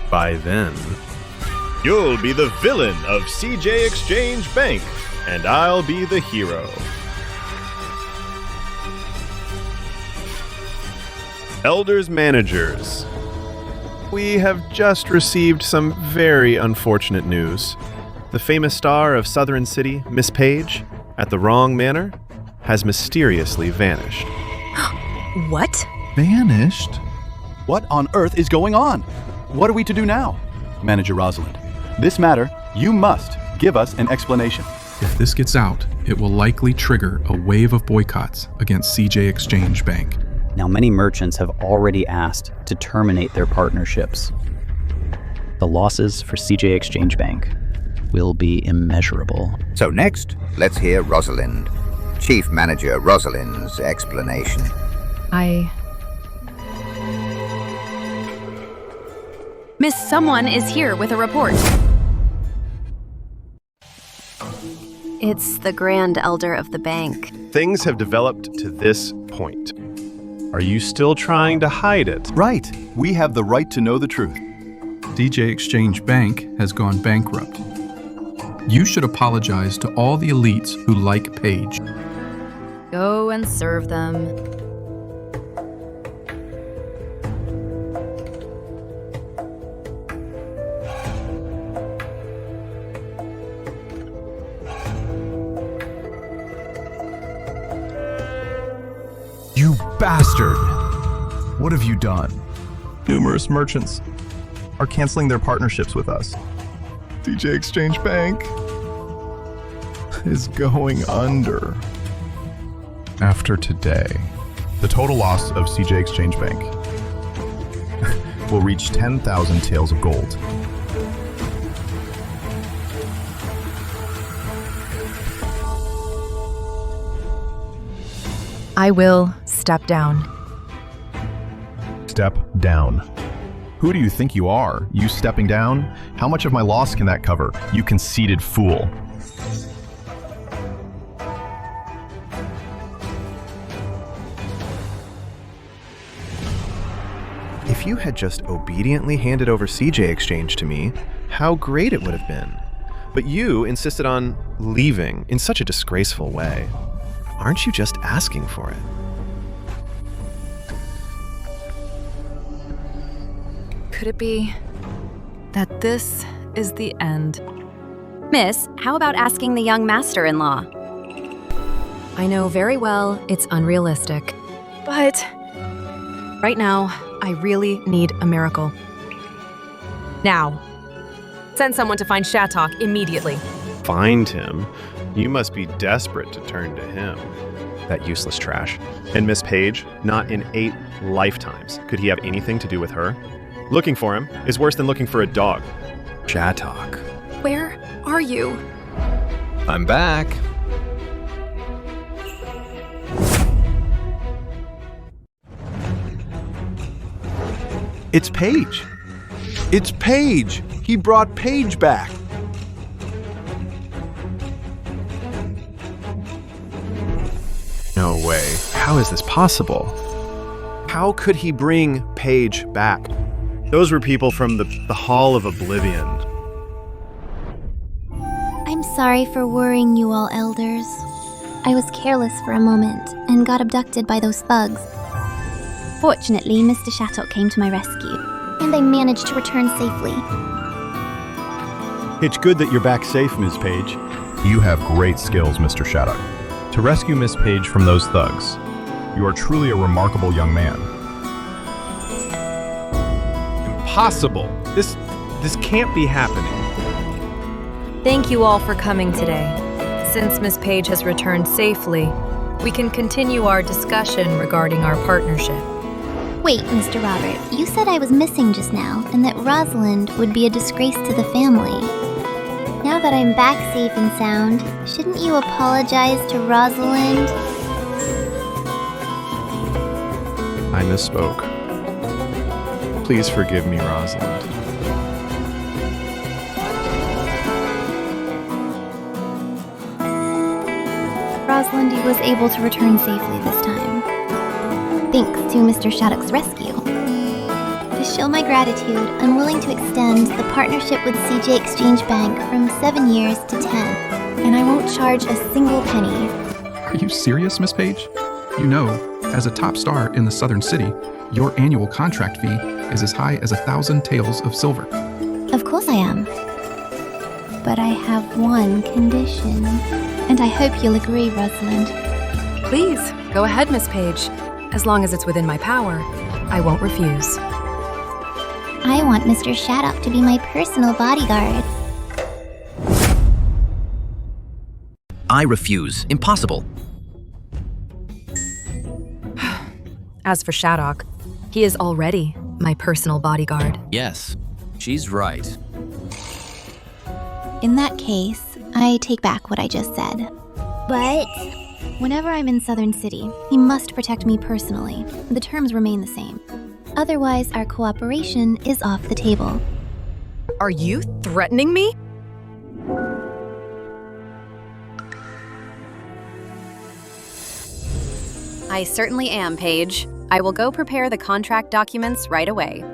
By then, you'll be the villain of CJ Exchange Bank, and I'll be the hero. Elders Managers, we have just received some very unfortunate news. The famous star of Southern City, Miss Page, at the wrong manor, has mysteriously vanished.
What?
Vanished? What on earth is going on? What are we to do now? Manager Rosalind, this matter, you must give us an explanation.
If this gets out, it will likely trigger a wave of boycotts against CJ Exchange Bank.
Now, many merchants have already asked to terminate their partnerships. The losses for CJ Exchange Bank will be immeasurable.
So next, let's hear Rosalind. Chief Manager Rosalind's explanation.
Miss, someone is here with a report.
It's the Grand Elder of the bank.
Things have developed to this point. Are you still trying to hide it?
Right. We have the right to know the truth.
CJ Exchange Bank has gone bankrupt. You should apologize to all the elites who like Paige.
Go and serve them.
You bastard! What have you done? Numerous merchants are canceling their partnerships with us. CJ Exchange Bank is going under. After today, the total loss of CJ Exchange Bank will reach 10,000 taels of gold.
I will step down.
Step down. Who do you think you are? You stepping down? How much of my loss can that cover? You conceited fool.
If you had just obediently handed over CJ Exchange to me, how great it would have been. But you insisted on leaving in such a disgraceful way. Aren't you just asking for it?
Could it be that this is the end?
Miss, how about asking the young master-in-law?
I know very well it's unrealistic, but right now, I really need a miracle. Now, send someone to find Shattuck immediately.
Find him? You must be desperate to turn to him. That useless trash. And Miss Page, not in 8 lifetimes could he have anything to do with her. Looking for him is worse than looking for a dog. Shattuck.
Where are you?
I'm back.
It's Paige. It's Paige. He brought Paige back.
No way. How is this possible? How could he bring Paige back? Those were people from the Hall of Oblivion.
I'm sorry for worrying you all, elders. I was careless for a moment and got abducted by those thugs. Fortunately, Mr. Shattuck came to my rescue, and I managed to return safely.
It's good that you're back safe, Ms. Page.
You have great skills, Mr. Shattuck. To rescue Miss Page from those thugs, you are truly a remarkable young man.
Impossible. This can't be happening.
Thank you all for coming today. Since Miss Page has returned safely, we can continue our discussion regarding our partnership.
Wait, Mr. Robert, you said I was missing just now, and that Rosalind would be a disgrace to the family. Now that I'm back safe and sound, shouldn't you apologize to Rosalind?
I misspoke. Please forgive me, Rosalind.
Rosalind was able to return safely this time, thanks to Mr. Shattuck's rescue. To show my gratitude, I'm willing to extend the partnership with CJ Exchange Bank from 7 years to 10, and I won't charge a single penny.
Are you serious, Miss Page? You know, as a top star in the Southern City, your annual contract fee is as high as 1,000 taels of silver.
Of course I am. But I have one condition, and I hope you'll agree, Rosalind.
Please, go ahead, Miss Page. As long as it's within my power, I won't refuse.
I want Mr. Shattuck to be my personal bodyguard.
I refuse. Impossible.
As for Shattuck, he is already my personal bodyguard.
Yes, she's right.
In that case, I take back what I just said. But whenever I'm in Southern City, he must protect me personally. The terms remain the same. Otherwise, our cooperation is off the table.
Are you threatening me?
I certainly am, Paige. I will go prepare the contract documents right away.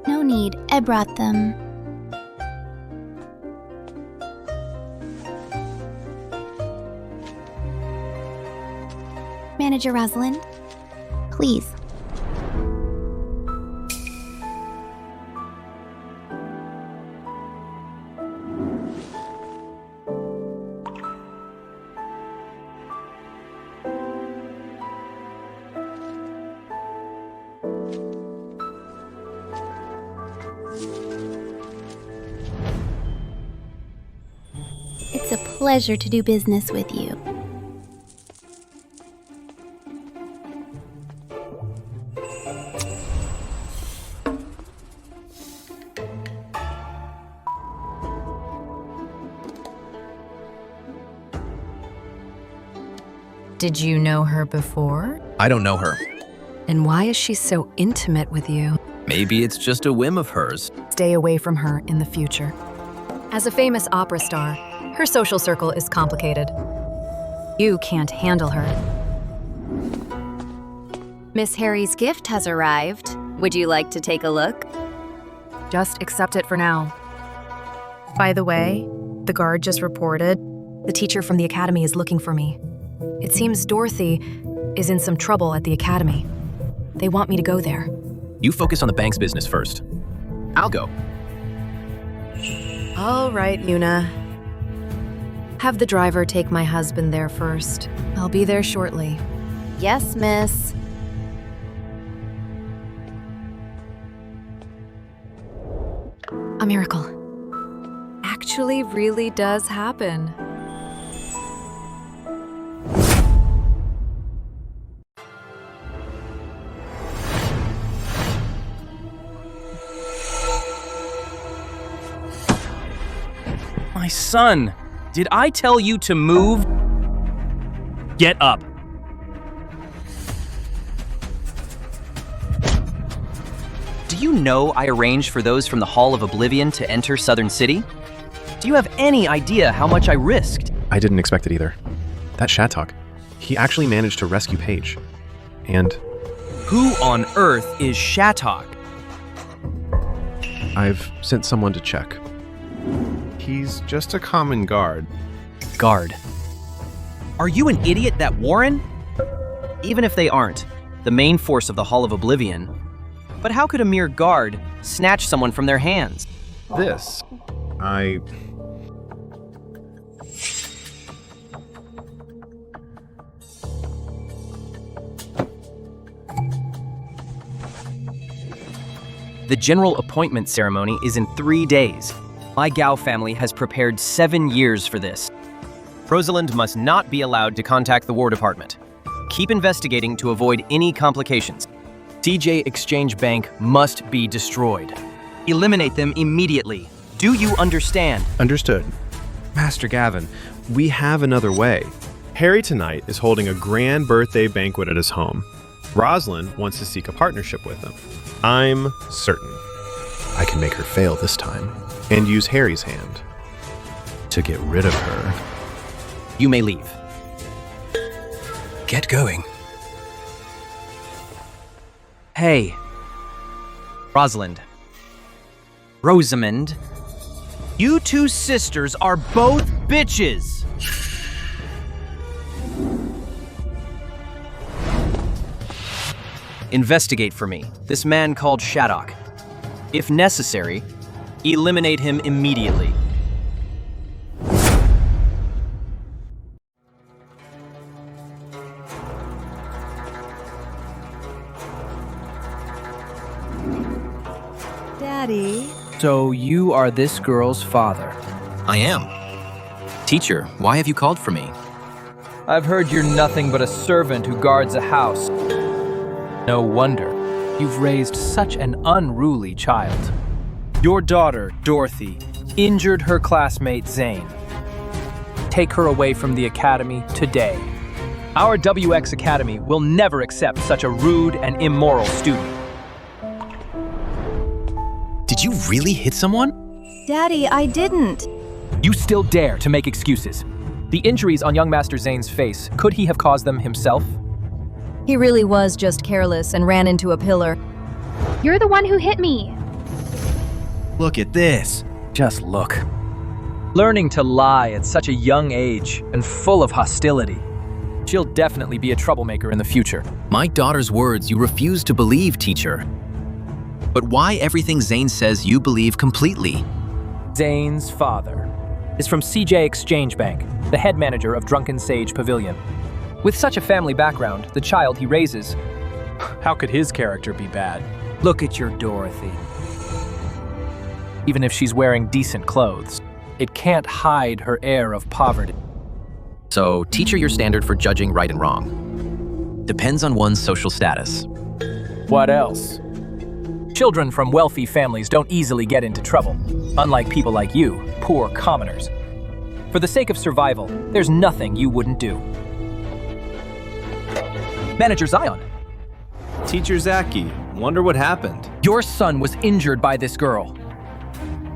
No need, I brought them. Manager Rosalind, please. It's a pleasure to do business with you.
Did you know her before?
I don't know her.
And why is she so intimate with you?
Maybe it's just a whim of hers.
Stay away from her in the future. As a famous opera star, her social circle is complicated. You can't handle her.
Miss Harry's gift has arrived. Would you like to take a look?
Just accept it for now. By the way, the guard just reported the teacher from the academy is looking for me. It seems Dorothy is in some trouble at the academy. They want me to go there.
You focus on the bank's business first. I'll go.
All right, Una. Have the driver take my husband there first. I'll be there shortly.
Yes, miss.
A miracle. Actually really does happen.
My son, did I tell you to move? Get up. Do you know I arranged for those from the Hall of Oblivion to enter Southern City? Do you have any idea how much I risked?
I didn't expect it either. That Shattuck, He actually managed to rescue Paige. And
Who on earth is Shattuck?
I've sent someone to check. He's just a common guard.
Guard. Are you an idiot, that Warren? Even if they aren't, the main force of the Hall of Oblivion. But how could a mere guard snatch someone from their hands?
This.
The general appointment ceremony is in 3 days. My Gao family has prepared 7 years for this. Rosalind must not be allowed to contact the War Department. Keep investigating to avoid any complications. CJ Exchange Bank must be destroyed. Eliminate them immediately. Do you understand?
Understood. Master Gavin, we have another way. Harry tonight is holding a grand birthday banquet at his home. Rosalind wants to seek a partnership with him. I'm certain I can make her fail this time and use Harry's hand to get rid of her.
You may leave.
Get going.
Hey. Rosalind. Rosamond. You two sisters are both bitches! Investigate for me this man called Shattuck. If necessary, eliminate him immediately.
Daddy?
So you are this girl's father?
I am. Teacher, why have you called for me?
I've heard you're nothing but a servant who guards a house. No wonder. You've raised such an unruly child. Your daughter, Dorothy, injured her classmate, Zane. Take her away from the academy today. Our WX Academy will never accept such a rude and immoral student. Did you really hit someone?
Daddy, I didn't.
You still dare to make excuses. The injuries on young Master Zane's face, could he have caused them himself?
He really was just careless and ran into a pillar.
You're the one who hit me.
Look at this. Just look. Learning to lie at such a young age and full of hostility. She'll definitely be a troublemaker in the future.
My daughter's words you refuse to believe, teacher. But why everything Zane says you believe completely?
Zane's father is from CJ Exchange Bank, the head manager of Drunken Sage Pavilion. With such a family background, the child he raises, how could his character be bad? Look at your Dorothy. Even if she's wearing decent clothes, it can't hide her air of poverty.
So, teacher, your standard for judging right and wrong depends on one's social status.
What else? Children from wealthy families don't easily get into trouble, unlike people like you, poor commoners. For the sake of survival, there's nothing you wouldn't do. Manager Zion.
Teacher Zaki, wonder what happened.
Your son was injured by this girl.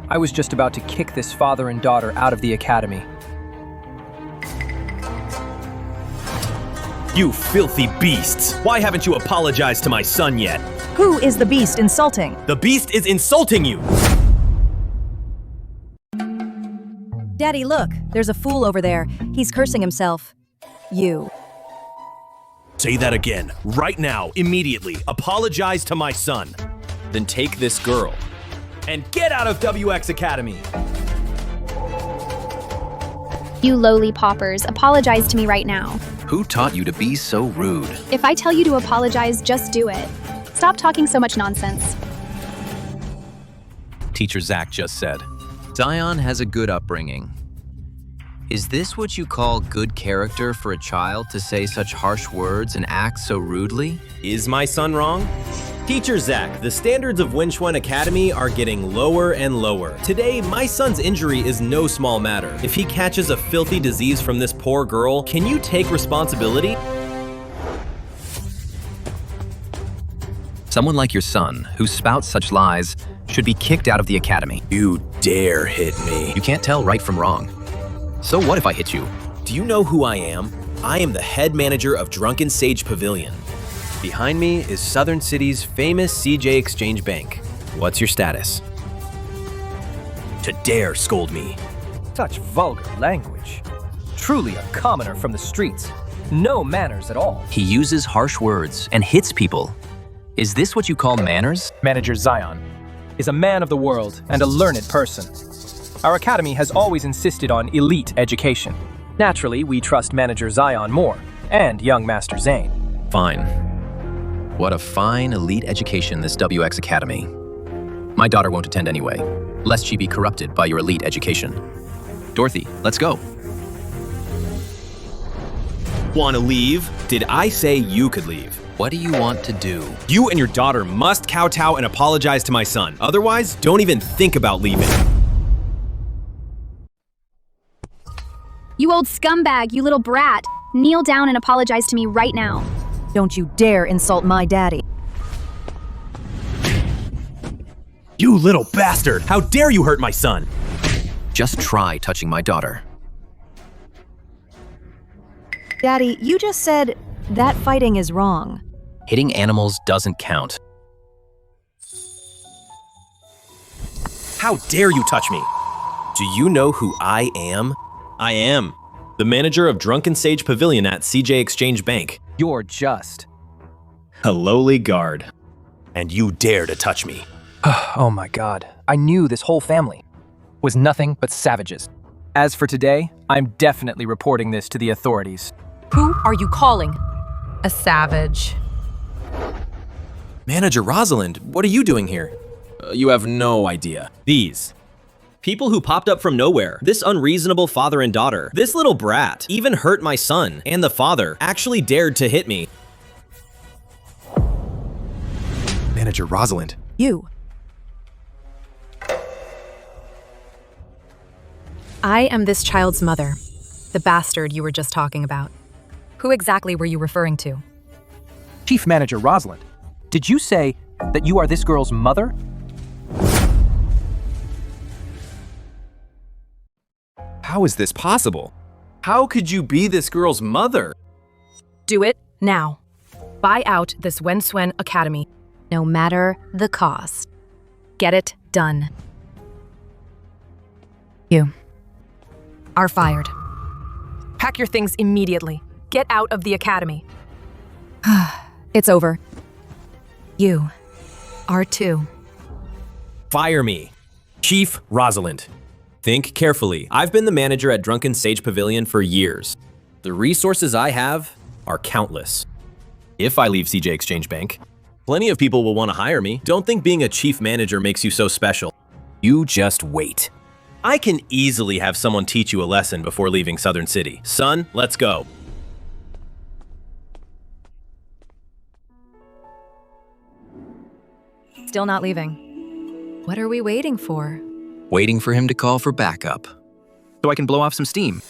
I was just about to kick this father and daughter out of the academy.
You filthy beasts! Why haven't you apologized to my son yet?
Who is the beast insulting?
The beast is insulting you!
Daddy, look. There's a fool over there. He's cursing himself. You.
Say that again. Right now, immediately. Apologize to my son.
Then take this girl.
And get out of WX Academy!
You lowly paupers, apologize to me right now.
Who taught you to be so rude?
If I tell you to apologize, just do it. Stop talking so much nonsense.
Teacher Zach just said. Zion has a good upbringing. Is this what you call good character for a child to say such harsh words and act so rudely?
Is my son wrong? Teacher Zach, the standards of Wenchuan Academy are getting lower and lower. Today, my son's injury is no small matter. If he catches a filthy disease from this poor girl, can you take responsibility?
Someone like your son, who spouts such lies, should be kicked out of the academy.
You dare hit me.
You can't tell right from wrong. So what if I hit you?
Do you know who I am? I am the head manager of Drunken Sage Pavilion. Behind me is Southern City's famous CJ Exchange Bank. What's your status? To dare scold me.
Such vulgar language. Truly a commoner from the streets. No manners at all.
He uses harsh words and hits people. Is this what you call manners?
Manager Zion is a man of the world and a learned person. Our academy has always insisted on elite education. Naturally, we trust Manager Zion more, and young Master Zane.
Fine. What a fine, elite education this WX Academy. My daughter won't attend anyway, lest she be corrupted by your elite education. Dorothy, let's go.
Want to leave? Did I say you could leave?
What do you want to do?
You and your daughter must kowtow and apologize to my son. Otherwise, don't even think about leaving.
You old scumbag, you little brat. Kneel down and apologize to me right now.
Don't you dare insult my daddy.
You little bastard! How dare you hurt my son?
Just try touching my daughter.
Daddy, you just said that fighting is wrong.
Hitting animals doesn't count.
How dare you touch me? Do you know who I am? I am the manager of Drunken Sage Pavilion at CJ Exchange Bank.
You're just
a lowly guard. And you dare to touch me.
Oh my God. I knew this whole family was nothing but savages. As for today, I'm definitely reporting this to the authorities.
Who are you calling a savage?
Manager Rosalind, what are you doing here? You have no idea. These people who popped up from nowhere, this unreasonable father and daughter, this little brat, even hurt my son, and the father actually dared to hit me. Manager Rosalind.
You.
I am this child's mother, the bastard you were just talking about. Who exactly were you referring to?
Chief Manager Rosalind, did you say that you are this girl's mother?
How is this possible? How could you be this girl's mother?
Do it now. Buy out this Wenswen Academy, no matter the cost. Get it done. You are fired. Pack your things immediately. Get out of the academy.
It's over.
You are too.
Fire me. Chief Rosalind. Think carefully. I've been the manager at Drunken Sage Pavilion for years. The resources I have are countless. If I leave CJ Exchange Bank, plenty of people will want to hire me. Don't think being a chief manager makes you so special. You just wait. I can easily have someone teach you a lesson before leaving Southern City. Son, let's go.
Still not leaving. What are we waiting for?
Waiting for him to call for backup, so I can blow off some steam.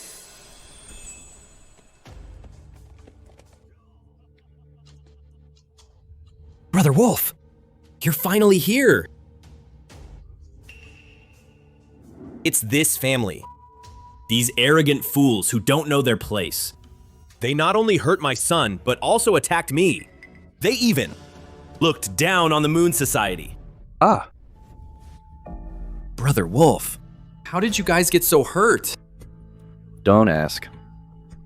Brother Wolf, you're finally here. It's this family. These arrogant fools who don't know their place. They not only hurt my son, but also attacked me. They even looked down on the Moon Society.
Ah.
Brother Wolf, how did you guys get so hurt?
Don't ask.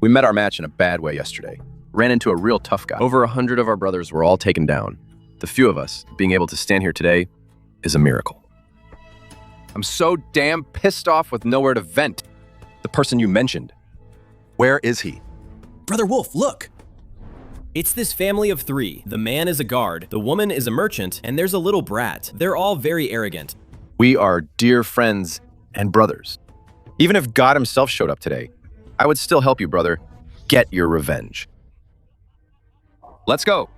We met our match in a bad way yesterday. Ran into a real tough guy. Over 100 of our brothers were all taken down. The few of us being able to stand here today is a miracle. I'm so damn pissed off with nowhere to vent. The person you mentioned. Where is he?
Brother Wolf, look! It's this family of three. The man is a guard, the woman is a merchant, and there's a little brat. They're all very arrogant.
We are dear friends and brothers. Even if God himself showed up today, I would still help you, brother. Get your revenge. Let's go.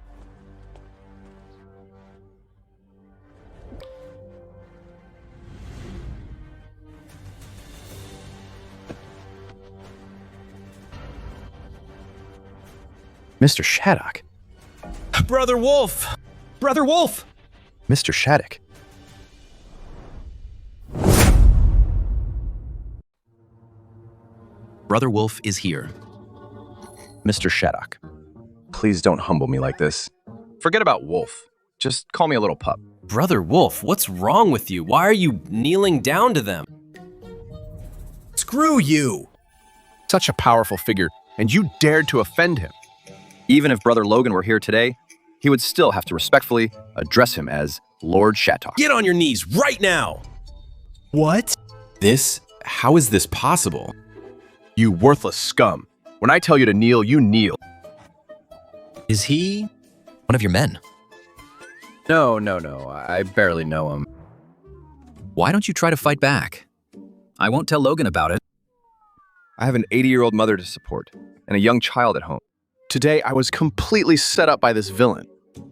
Mr. Shattuck.
Brother Wolf! Brother Wolf!
Mr. Shattuck.
Brother Wolf is here.
Mr. Shattuck, please don't humble me like this. Forget about Wolf. Just call me a little pup.
Brother Wolf, what's wrong with you? Why are you kneeling down to them? Screw you!
Such a powerful figure, and you dared to offend him. Even if Brother Logan were here today, he would still have to respectfully address him as Lord Shattuck.
Get on your knees right now! What? How is this possible?
You worthless scum. When I tell you to kneel, you kneel.
Is he one of your men?
No. I barely know him.
Why don't you try to fight back? I won't tell Logan about it.
I have an 80-year-old mother to support and a young child at home. Today, I was completely set up by this villain.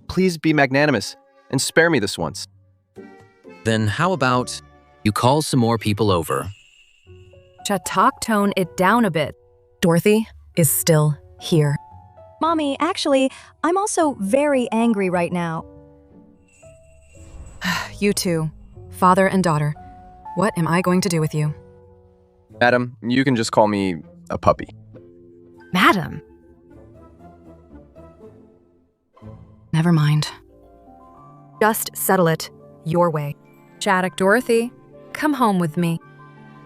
Please be magnanimous and spare me this once.
Then how about you call some more people over?
Shattuck, tone it down a bit. Dorothy is still here.
Mommy, actually, I'm also very angry right now.
You two, father and daughter, what am I going to do with you?
Madam, you can just call me a puppy.
Madam? Never mind. Just settle it your way. Shattuck, Dorothy, come home with me.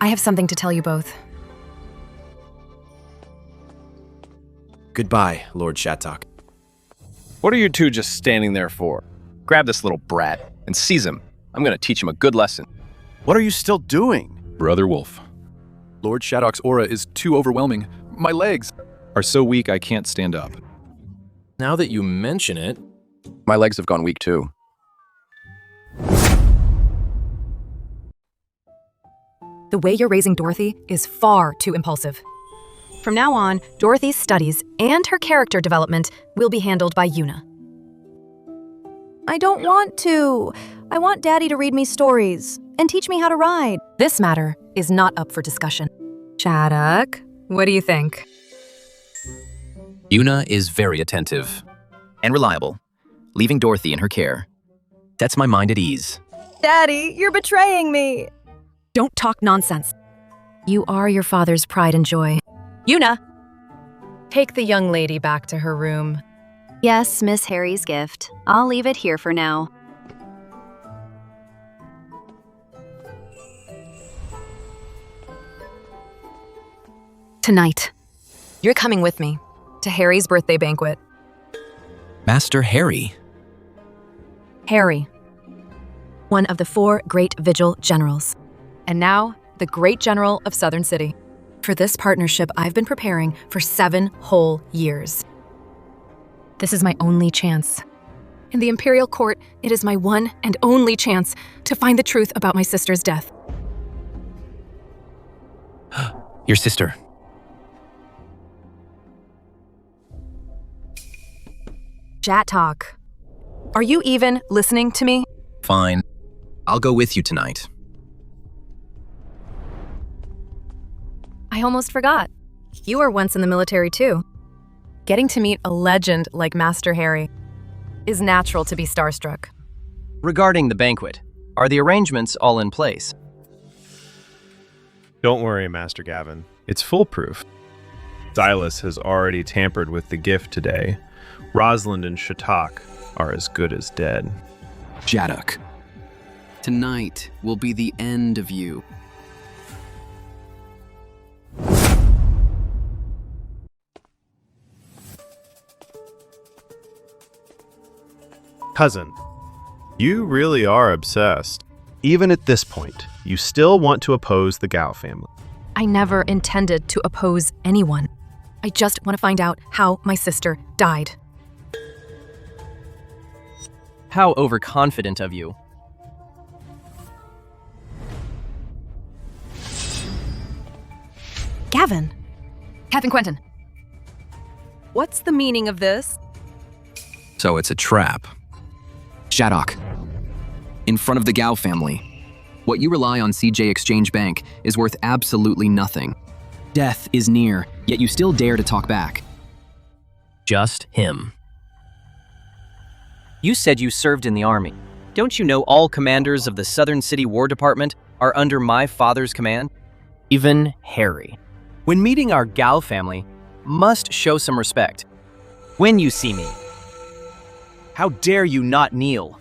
I have something to tell you both.
Goodbye, Lord Shattuck.
What are you two just standing there for? Grab this little brat and seize him. I'm going to teach him a good lesson.
What are you still doing?
Brother Wolf. Lord Shattuck's aura is too overwhelming. My legs are so weak I can't stand up.
Now that you mention it...
My legs have gone weak too.
The way you're raising Dorothy is far too impulsive. From now on, Dorothy's studies and her character development will be handled by Una.
I don't want to. I want Daddy to read me stories and teach me how to ride.
This matter is not up for discussion. Shattuck, what do you think?
Una is very attentive and reliable, leaving Dorothy in her care. Sets my mind at ease.
Daddy, you're betraying me.
Don't talk nonsense. You are your father's pride and joy. Una! Take the young lady back to her room.
Yes, Miss Harry's gift. I'll leave it here for now.
Tonight, you're coming with me to Harry's birthday banquet.
Master Harry.
Harry, one of the 4 great Vigil generals, and now the great general of Southern City. For this partnership, I've been preparing for 7 whole years. This is my only chance. In the Imperial Court, it is my one and only chance to find the truth about my sister's death.
Your sister.
Shattuck, are you even listening to me?
Fine. I'll go with you tonight.
I almost forgot. You were once in the military too. Getting to meet a legend like Master Harry is natural to be starstruck.
Regarding the banquet, are the arrangements all in place?
Don't worry, Master Gavin. It's foolproof. Silas has already tampered with the gift today. Rosalind and Shattuck are as good as dead.
Shattuck, tonight will be the end of you.
Cousin, you really are obsessed. Even at this point, you still want to oppose the Gao family.
I never intended to oppose anyone. I just want to find out how my sister died.
How overconfident of you.
Gavin. Captain Quentin. What's the meaning of this?
So it's a trap.
Shattuck, in front of the Gao family, what you rely on CJ Exchange Bank is worth absolutely nothing. Death is near, yet you still dare to talk back.
Just him.
You said you served in the army. Don't you know all commanders of the Southern City War Department are under my father's command? Even Harry. When meeting our Gao family, must show some respect. When you see me, how dare you not kneel?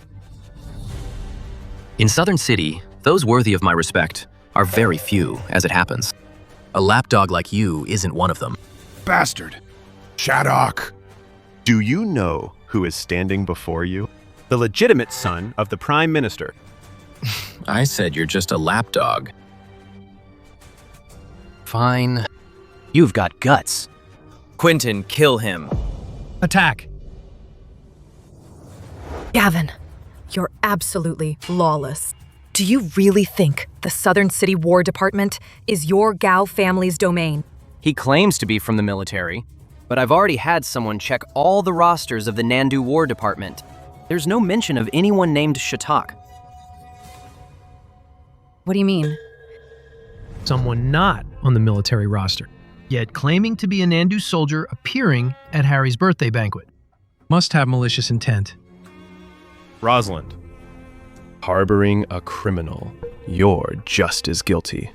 In Southern City, those worthy of my respect are very few, as it happens. A lapdog like you isn't one of them.
Bastard! Shattuck! Do you know who is standing before you? The legitimate son of the Prime Minister.
I said you're just a lapdog. Fine.
You've got guts. Quentin, kill him.
Attack!
Gavin, you're absolutely lawless. Do you really think the Southern City War Department is your Gao family's domain?
He claims to be from the military, but I've already had someone check all the rosters of the Nandu War Department. There's no mention of anyone named Shattuck.
What do you mean?
Someone not on the military roster, yet claiming to be a Nandu soldier appearing at Harry's birthday banquet. Must have malicious intent.
Rosalind. Harboring a criminal. You're just as guilty.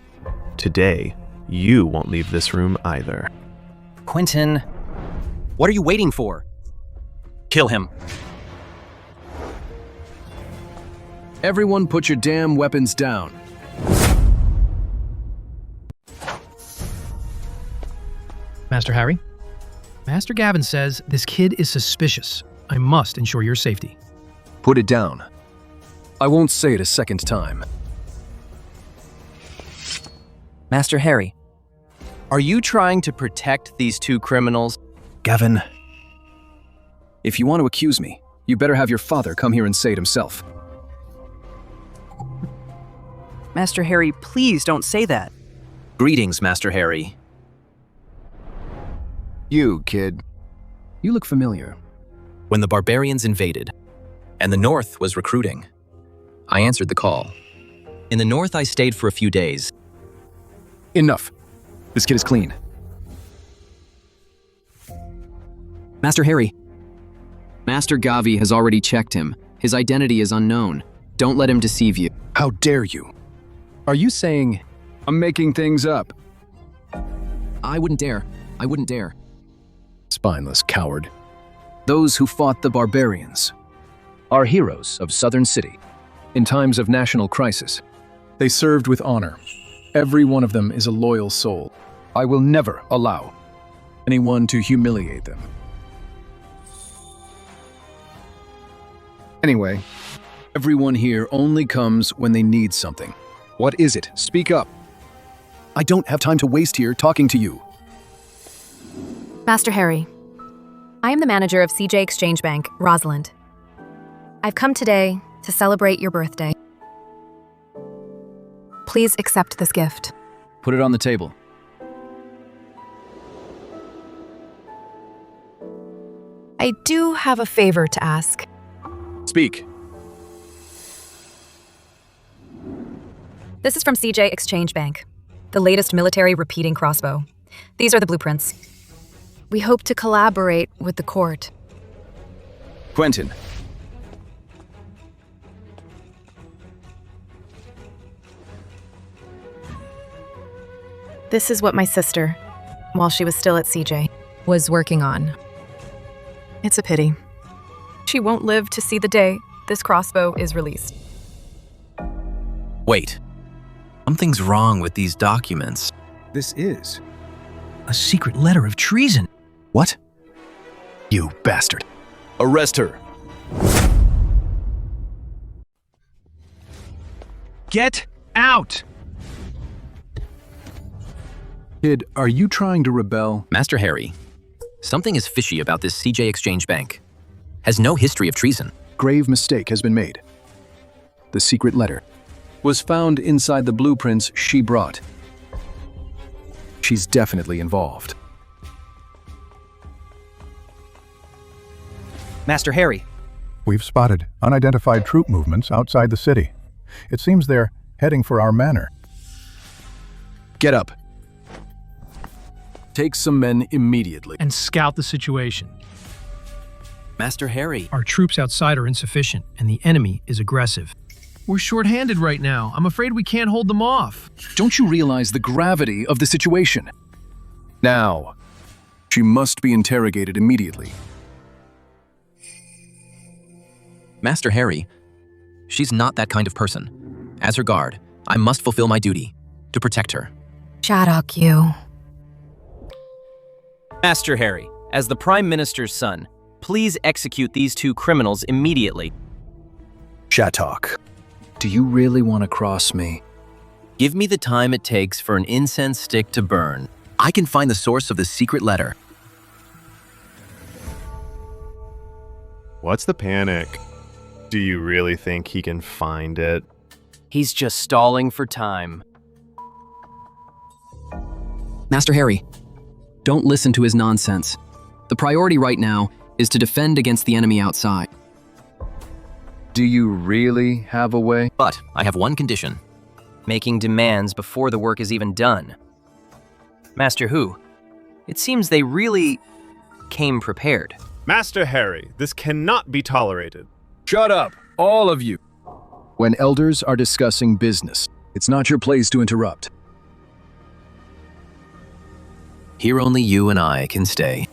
Today, you won't leave this room either.
Quentin, what are you waiting for? Kill him.
Everyone put your damn weapons down.
Master Harry? Master Gavin says this kid is suspicious. I must ensure your safety.
Put it down. I won't say it a second time.
Master Harry, are you trying to protect these two criminals?
Gavin, if you want to accuse me, you better have your father come here and say it himself.
Master Harry, please don't say that.
Greetings, Master Harry.
You, kid. You look familiar.
When the barbarians invaded, and the North was recruiting, I answered the call. In the North, I stayed for a few days.
Enough. This kid is clean.
Master Harry.
Master Gavi has already checked him. His identity is unknown. Don't let him deceive you. How dare you? Are you saying I'm making things up?
I wouldn't dare. I wouldn't dare.
Spineless coward. Those who fought the barbarians are heroes of Southern City. In times of national crisis, they served with honor. Every one of them is a loyal soul. I will never allow anyone to humiliate them. Anyway, everyone here only comes when they need something. What is it? Speak up. I don't have time to waste here talking to you.
Master Harry, I am the manager of CJ Exchange Bank, Rosalind. I've come today to celebrate your birthday. Please accept this gift.
Put it on the table.
I do have a favor to ask.
Speak.
This is from CJ Exchange Bank, the latest military repeating crossbow. These are the blueprints. We hope to collaborate with the court.
Quentin.
This is what my sister, while she was still at CJ, was working on. It's a pity. She won't live to see the day this crossbow is released.
Wait. Something's wrong with these documents.
This is a secret letter of treason.
What? You bastard. Arrest her.
Get out!
Kid, are you trying to rebel?
Master Harry, something is fishy about this CJ Exchange Bank. Has no history of treason.
Grave mistake has been made. The secret letter was found inside the blueprints she brought. She's definitely involved.
Master Harry.
We've spotted unidentified troop movements outside the city. It seems they're heading for our manor.
Get up. Take some men immediately.
And scout the situation.
Master Harry.
Our troops outside are insufficient, and the enemy is aggressive. We're short-handed right now. I'm afraid we can't hold them off.
Don't you realize the gravity of the situation? Now,
She must be interrogated immediately.
Master Harry, she's not that kind of person. As her guard, I must fulfill my duty to protect her.
Shattuck, you.
Master Harry, as the Prime Minister's son, please execute these two criminals immediately.
Shattuck, do you really want to cross me?
Give me the time it takes for an incense stick to burn. I can find the source of the secret letter.
What's the panic? Do you really think he can find it?
He's just stalling for time.
Master Harry, don't listen to his nonsense. The priority right now is to defend against the enemy outside.
Do you really have a way?
But I have one condition.
Making demands before the work is even done. Master Hu, it seems they really came prepared.
Master Harry, this cannot be tolerated.
Shut up, all of you. When elders are discussing business, it's not your place to interrupt.
Here only you and I can stay.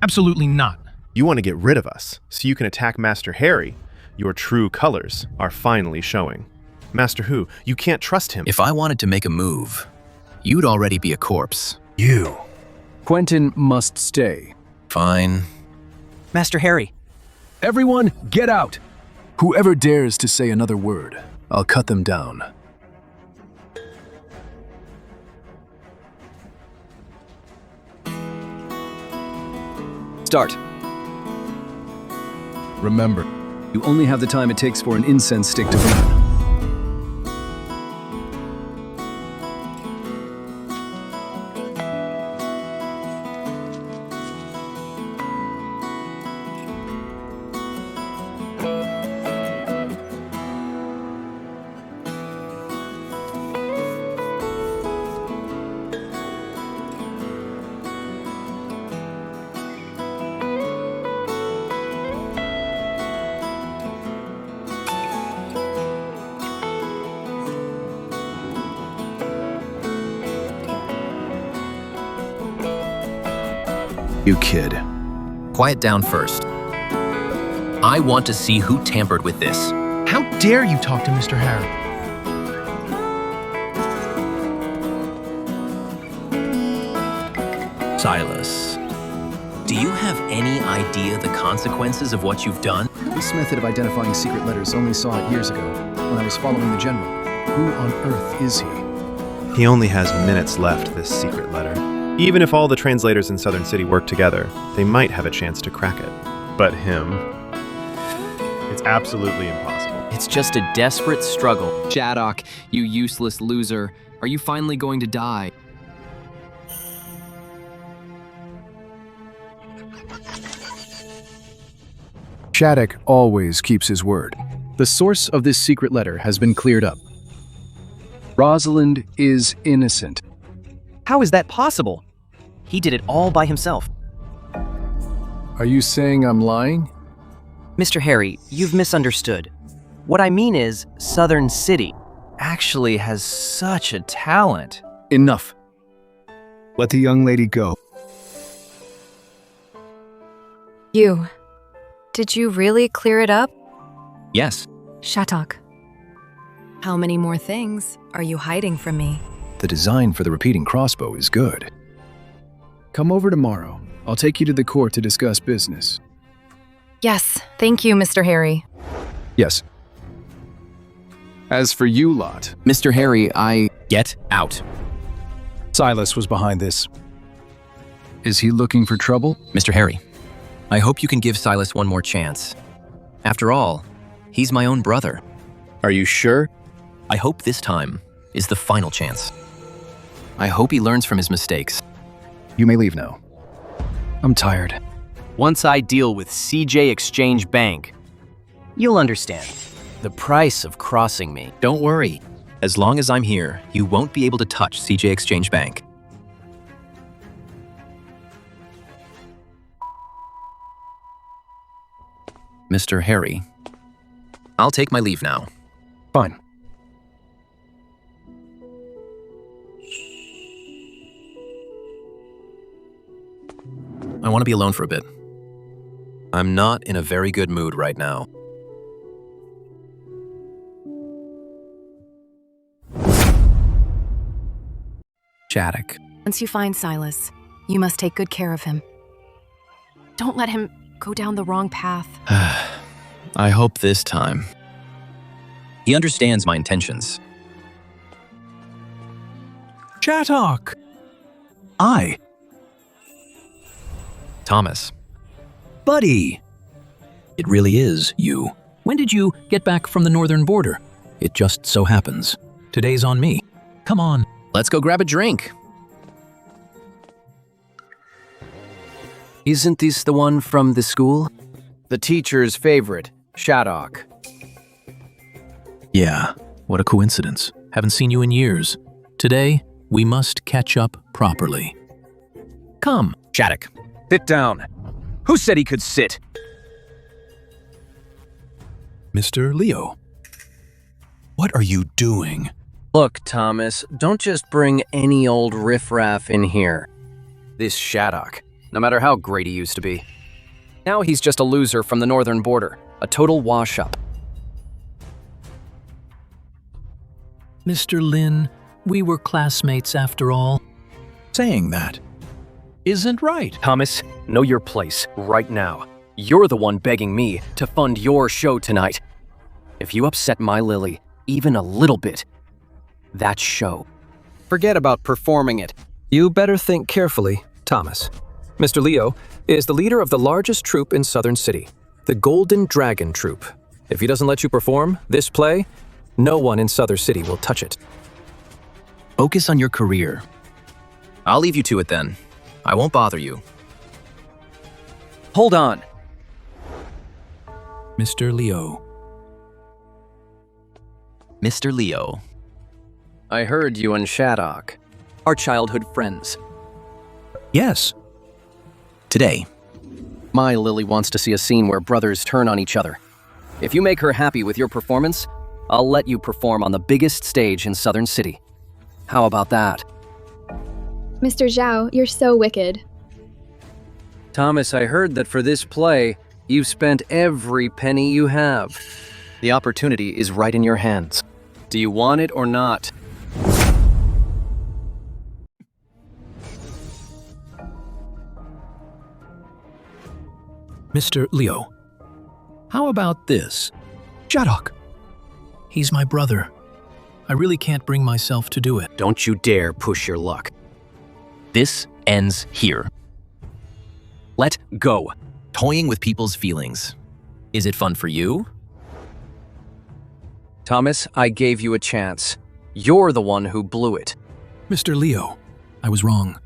Absolutely not.
You want to get rid of us, so you can attack Master Harry. Your true colors are finally showing. Master Hu, you can't trust him.
If I wanted to make a move, you'd already be a corpse.
You. Quentin must stay.
Fine.
Master Harry.
Everyone, get out! Whoever dares to say another word, I'll cut them down.
Start.
Remember, you only have the time it takes for an incense stick to burn. You kid.
Quiet down first. I want to see who tampered with this.
How dare you talk to Mr. Harry?
Silas, do you have any idea the consequences of what you've done?
This method of identifying secret letters only saw it years ago, when I was following the general. Who on earth is he?
He only has minutes left, this secret letter. Even if all the translators in Southern City work together, they might have a chance to crack it. But him, it's absolutely impossible.
It's just a desperate struggle.
Shattuck, you useless loser. Are you finally going to die?
Shattuck always keeps his word. The source of this secret letter has been cleared up. Rosalind is innocent.
How is that possible? He did it all by himself.
Are you saying I'm lying?
Mr. Harry, you've misunderstood. What I mean is, Southern City actually has such a talent.
Enough.
Let the young lady go.
You. Did you really clear it up?
Yes.
Shattuck. How many more things are you hiding from me?
The design for the repeating crossbow is good. Come over tomorrow. I'll take you to the court to discuss business.
Yes, thank you, Mr. Harry.
Yes. As for you lot,
Mr. Harry,
Get out.
Silas was behind this. Is he looking for trouble?
Mr. Harry, I hope you can give Silas one more chance. After all, he's my own brother.
Are you sure?
I hope this time is the final chance. I hope he learns from his mistakes.
You may leave now. I'm tired.
Once I deal with CJ Exchange Bank, you'll understand the price of crossing me.
Don't worry. As long as I'm here, you won't be able to touch CJ Exchange Bank. Mr. Harry, I'll take my leave now.
Fine.
I want to be alone for a bit. I'm not in a very good mood right now.
Shattuck. Once you find Silas, you must take good care of him. Don't let him go down the wrong path.
I hope this time. He understands my intentions.
Shattuck!
I.
Thomas.
Buddy!
It really is you. When did you get back from the northern border? It just so happens. Today's on me. Come on.
Let's go grab a drink.
Isn't this the one from the school? The teacher's favorite, Shattuck.
Yeah, what a coincidence. Haven't seen you in years. Today, we must catch up properly. Come.
Shattuck.
Sit down. Who said he could sit?
Mr. Leo. What are you doing?
Look, Thomas, don't just bring any old riffraff in here. This Shattuck, no matter how great he used to be. Now he's just a loser from the northern border, a total wash-up.
Mr. Lin, we were classmates after all. Saying that isn't right.
Thomas, know your place right now. You're the one begging me to fund your show tonight. If you upset my Lily even a little bit, that show. Forget about performing it.
You better think carefully, Thomas. Mr. Leo is the leader of the largest troupe in Southern City, the Golden Dragon Troupe. If he doesn't let you perform this play, no one in Southern City will touch it.
Focus on your career. I'll leave you to it then. I won't bother you.
Hold on.
Mr. Leo.
Mr. Leo.
I heard you and Shattuck are childhood friends.
Yes.
Today.
My Lily wants to see a scene where brothers turn on each other. If you make her happy with your performance, I'll let you perform on the biggest stage in Southern City. How about that?
Mr. Zhao, you're so wicked.
Thomas, I heard that for this play, you've spent every penny you have. The opportunity is right in your hands. Do you want it or not?
Mr. Leo, how about this? Shattuck. He's my brother. I really can't bring myself to do it.
Don't you dare push your luck.
This ends here.
Let go.
Toying with people's feelings. Is it fun for you?
Thomas, I gave you a chance. You're the one who blew it.
Mr. Leo, I was wrong.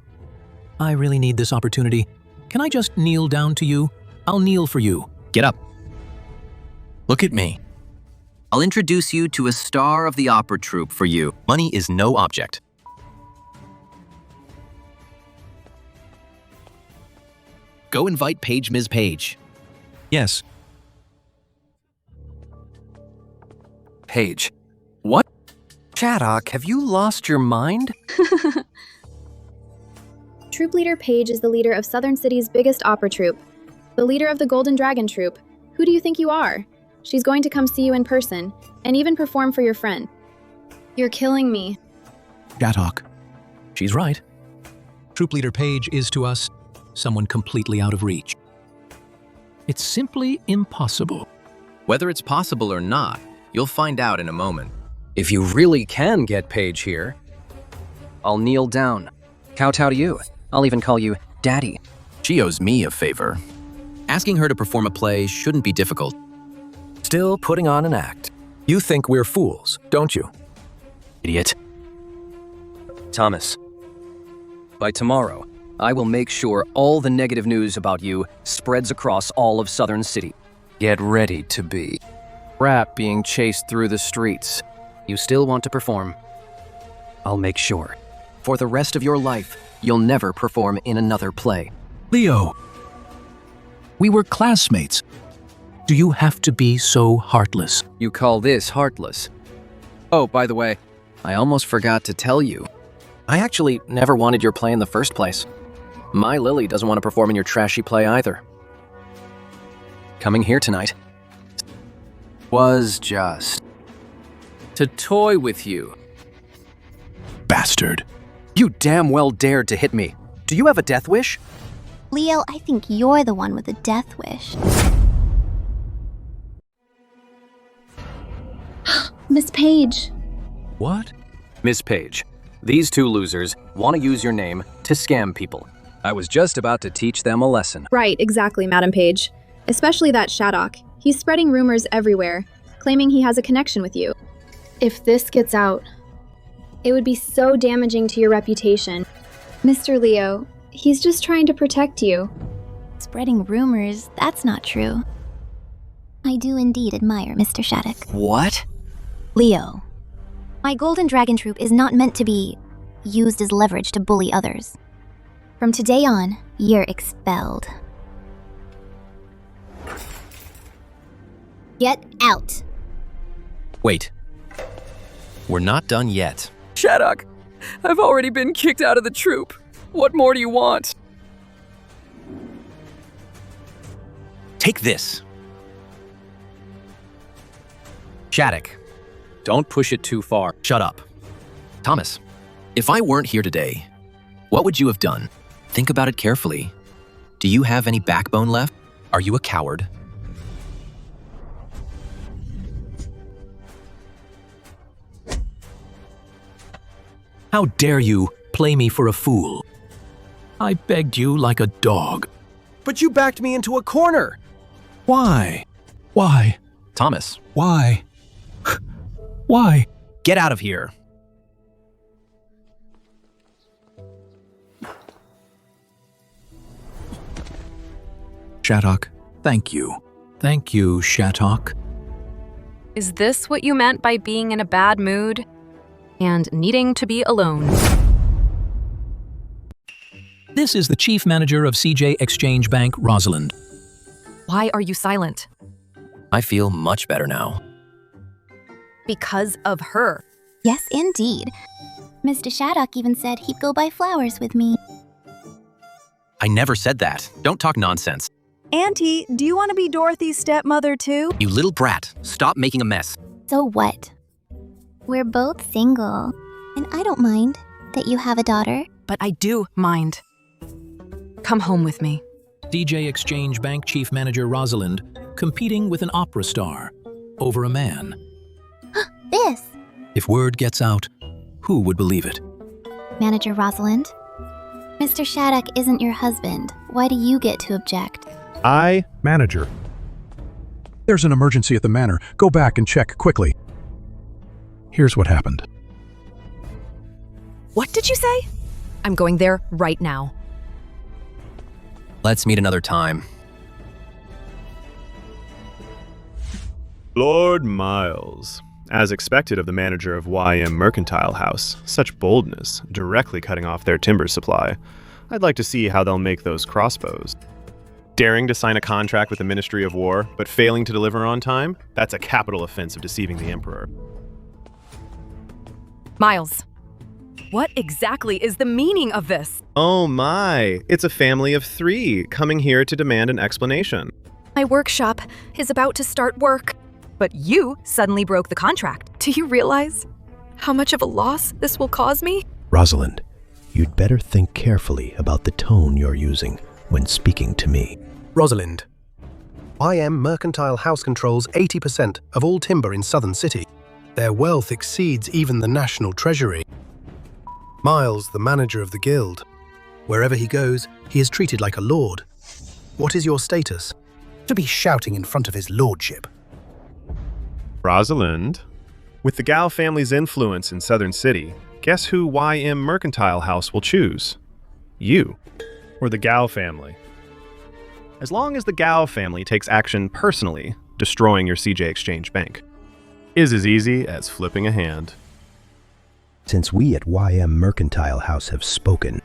I really need this opportunity. Can I just kneel down to you? I'll kneel for you.
Get up. Look at me. I'll introduce you to a star of the opera troupe for you. Money is no object. Go invite Paige, Ms. Page.
Yes.
Paige. What? Shattuck, have you lost your mind?
Troupe leader Paige is the leader of Southern City's biggest opera troupe, the leader of the Golden Dragon Troupe. Who do you think you are? She's going to come see you in person, and even perform for your friend. You're killing me.
Shattuck. She's right. Troop leader Paige is to us someone completely out of reach. It's simply impossible.
Whether it's possible or not, you'll find out in a moment.
If you really can get Paige here, I'll kneel down. Kowtow to you. I'll even call you Daddy.
She owes me a favor. Asking her to perform a play shouldn't be difficult.
Still putting on an act. You think we're fools, don't you?
Idiot. Thomas, by tomorrow, I will make sure all the negative news about you spreads across all of Southern City. Get ready to be crap being chased through the streets. You still want to perform? I'll make sure. For the rest of your life, you'll never perform in another play.
Leo, we were classmates. Do you have to be so heartless?
You call this heartless? Oh, by the way, I almost forgot to tell you. I actually never wanted your play in the first place. My Lily doesn't want to perform in your trashy play either. Coming here tonight was just to toy with you.
Bastard.
You damn well dared to hit me. Do you have a death wish?
Leo, I think you're the one with a death wish.
Miss Page.
What? Miss Page, these two losers want to use your name to scam people. I was just about to teach them a lesson.
Right, exactly, Madam Page. Especially that Shattuck. He's spreading rumors everywhere, claiming he has a connection with you. If this gets out, it would be so damaging to your reputation. Mr. Leo, he's just trying to protect you.
Spreading rumors, that's not true. I do indeed admire Mr. Shattuck.
What?
Leo, my Golden Dragon Troop is not meant to be used as leverage to bully others. From today on, you're expelled. Get out.
Wait. We're not done yet.
Shattuck, I've already been kicked out of the troop. What more do you want?
Take this. Shattuck.
Don't push it too far.
Shut up. Thomas, if I weren't here today, what would you have done? Think about it carefully. Do you have any backbone left? Are you a coward?
How dare you play me for a fool? I begged you like a dog.
But you backed me into a corner.
Why? Why?
Thomas.
Why? Why?
Get out of here.
Shattuck, thank you. Thank you, Shattuck.
Is this what you meant by being in a bad mood and needing to be alone?
This is the Chief Manager of CJ Exchange Bank, Rosalind.
Why are you silent?
I feel much better now.
Because of her.
Yes, indeed. Mr. Shattuck even said he'd go buy flowers with me.
I never said that. Don't talk nonsense.
Auntie, do you want to be Dorothy's stepmother too?
You little brat. Stop making a mess.
So what? We're both single, and I don't mind that you have a daughter.
But I do mind. Come home with me.
CJ Exchange Bank Chief Manager Rosalind competing with an opera star over a man.
This!
If word gets out, who would believe it?
Manager Rosalind, Mr. Shattuck isn't your husband. Why do you get to object?
Manager. There's an emergency at the manor. Go back and check quickly. Here's what happened.
What did you say? I'm going there right now.
Let's meet another time.
Lord Miles. As expected of the manager of YM Mercantile House, such boldness, directly cutting off their timber supply. I'd like to see how they'll make those crossbows. Daring to sign a contract with the Ministry of War, but failing to deliver on time? That's a capital offense of deceiving the Emperor.
Miles, what exactly is the meaning of this?
Oh my, it's a family of 3 coming here to demand an explanation.
My workshop is about to start work, but you suddenly broke the contract. Do you realize how much of a loss this will cause me?
Rosalind, you'd better think carefully about the tone you're using when speaking to me.
Rosalind, YM Mercantile House controls 80% of all timber in Southern City. Their wealth exceeds even the National Treasury. Miles, the manager of the guild. Wherever he goes, he is treated like a lord. What is your status? To be shouting in front of his lordship.
Rosalind, with the Gao family's influence in Southern City, guess who YM Mercantile House will choose? You, or the Gao family. As long as the Gao family takes action personally, destroying your CJ Exchange Bank is as easy as flipping a hand.
Since we at YM Mercantile House have spoken,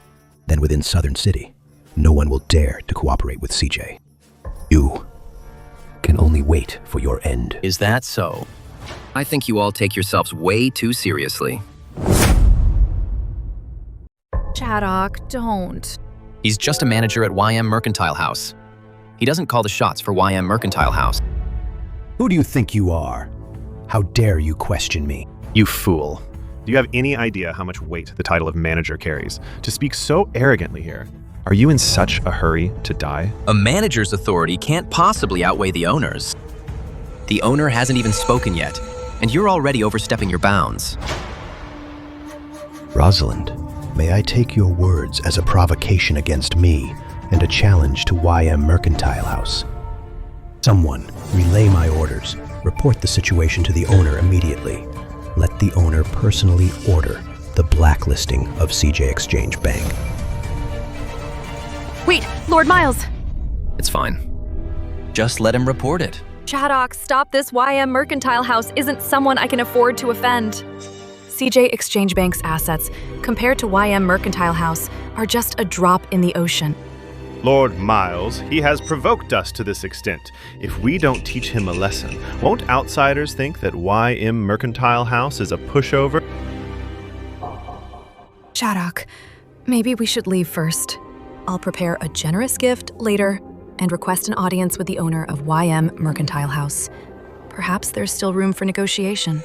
then within Southern City, no one will dare to cooperate with CJ. You can only wait for your end.
Is that so? I think you all take yourselves way too seriously.
Shattuck, don't.
He's just a manager at YM Mercantile House. He doesn't call the shots for YM Mercantile House.
Who do you think you are? How dare you question me?
You fool. Do you have any idea how much weight the title of manager carries? To speak so arrogantly here, are you in such a hurry to die?
A manager's authority can't possibly outweigh the owner's. The owner hasn't even spoken yet, and you're already overstepping your bounds.
Rosalind, may I take your words as a provocation against me and a challenge to YM Mercantile House? Someone, relay my orders. Report the situation to the owner immediately. Let the owner personally order the blacklisting of CJ Exchange Bank.
Wait, Lord Miles!
It's fine. Just let him report it.
Chaddock, stop this. YM Mercantile House isn't someone I can afford to offend. CJ Exchange Bank's assets, compared to YM Mercantile House, are just a drop in the ocean.
Lord Miles, he has provoked us to this extent. If we don't teach him a lesson, won't outsiders think that YM Mercantile House is a pushover?
Chaddock, maybe we should leave first. I'll prepare a generous gift later and request an audience with the owner of YM Mercantile House. Perhaps there's still room for negotiation.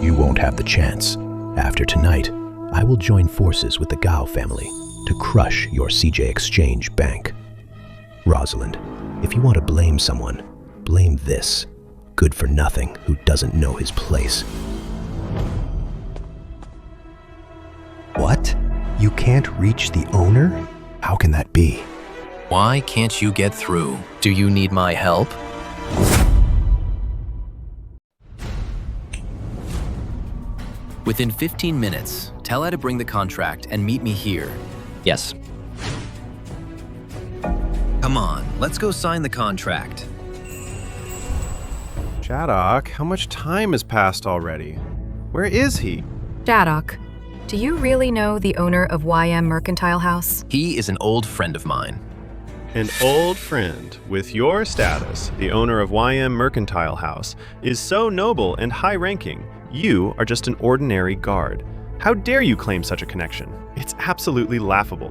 You won't have the chance. After tonight, I will join forces with the Gao family to crush your CJ Exchange Bank. Rosalind, if you want to blame someone, blame this good-for-nothing who doesn't know his place. What? You can't reach the owner? How can that be?
Why can't you get through? Do you need my help? Within 15 minutes, tell her to bring the contract and meet me here. Yes. Come on, let's go sign the contract.
Chaddock, how much time has passed already? Where is he?
Chaddock, do you really know the owner of YM Mercantile House?
He is an old friend of mine.
An old friend with your status, the owner of YM Mercantile House, is so noble and high-ranking. You are just an ordinary guard. How dare you claim such a connection? It's absolutely laughable.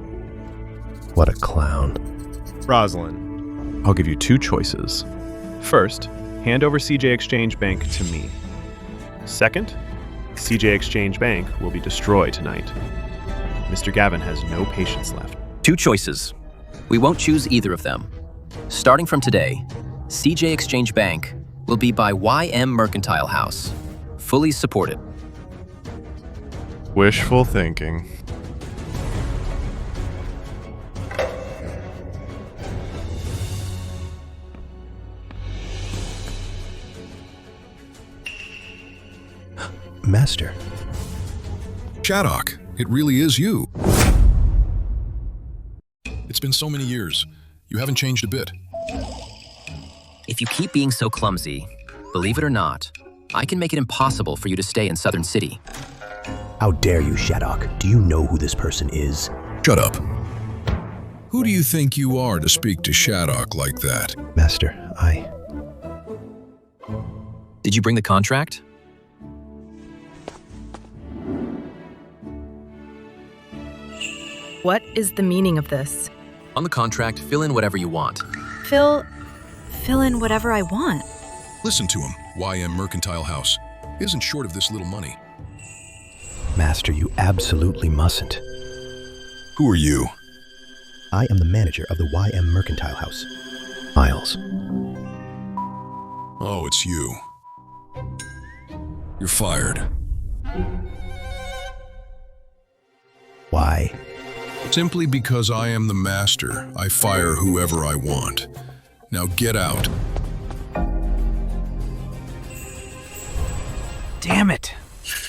What a clown.
Rosalind, I'll give you two choices. First, hand over CJ Exchange Bank to me. Second, CJ Exchange Bank will be destroyed tonight. Mr. Gavin has no patience left.
Two choices. We won't choose either of them. Starting from today, CJ Exchange Bank will be by YM Mercantile House. Fully supported.
Wishful thinking.
Master.
Chaddock, it really is you. It's been so many years. You haven't changed a bit.
If you keep being so clumsy, believe it or not, I can make it impossible for you to stay in Southern City.
How dare you, Chaddock? Do you know who this person is?
Shut up. Who do you think you are to speak to Chaddock like that?
Master,
Did you bring the contract?
What is the meaning of this?
On the contract, fill in whatever you want.
Fill in whatever I want.
Listen to him. YM Mercantile House isn't short of this little money.
Master, you absolutely mustn't.
Who are you?
I am the manager of the YM Mercantile House. Miles.
Oh, it's you. You're fired.
Why?
Simply because I am the master, I fire whoever I want. Now get out.
Damn it!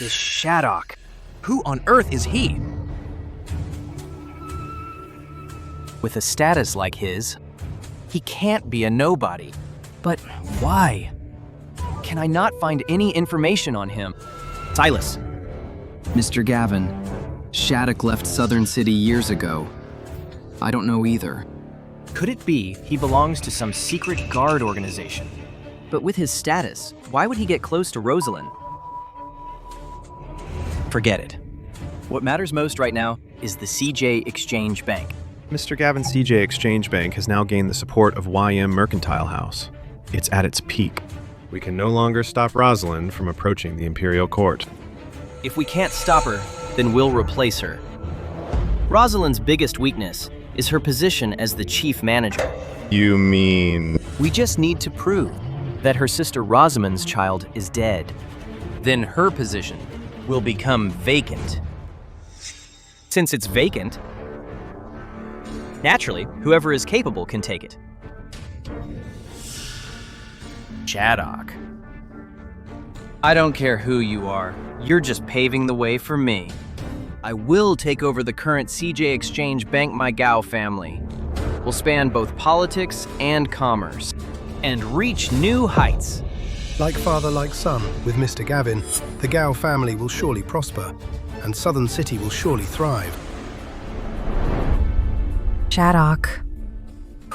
This Chaddock. Who on earth is he? With a status like his, he can't be a nobody. But why? Can I not find any information on him? Silas.
Mr. Gavin, Chaddock left Southern City years ago. I don't know either.
Could it be he belongs to some secret guard organization? But with his status, why would he get close to Rosalind? Forget it. What matters most right now is the CJ Exchange Bank.
Mr. Gavin's CJ Exchange Bank has now gained the support of YM Mercantile House. It's at its peak. We can no longer stop Rosalind from approaching the Imperial Court.
If we can't stop her, then we'll replace her. Rosalind's biggest weakness is her position as the chief manager.
You mean...
We just need to prove that her sister Rosamund's child is dead. Then her position will become vacant. Since it's vacant, naturally, whoever is capable can take it. Shadok. I don't care who you are. You're just paving the way for me. I will take over the current CJ Exchange Bank My Gao family. We'll span both politics and commerce and reach new heights.
Like father, like son, with Mr. Gavin, the Gao family will surely prosper, and Southern City will surely thrive.
Shadok.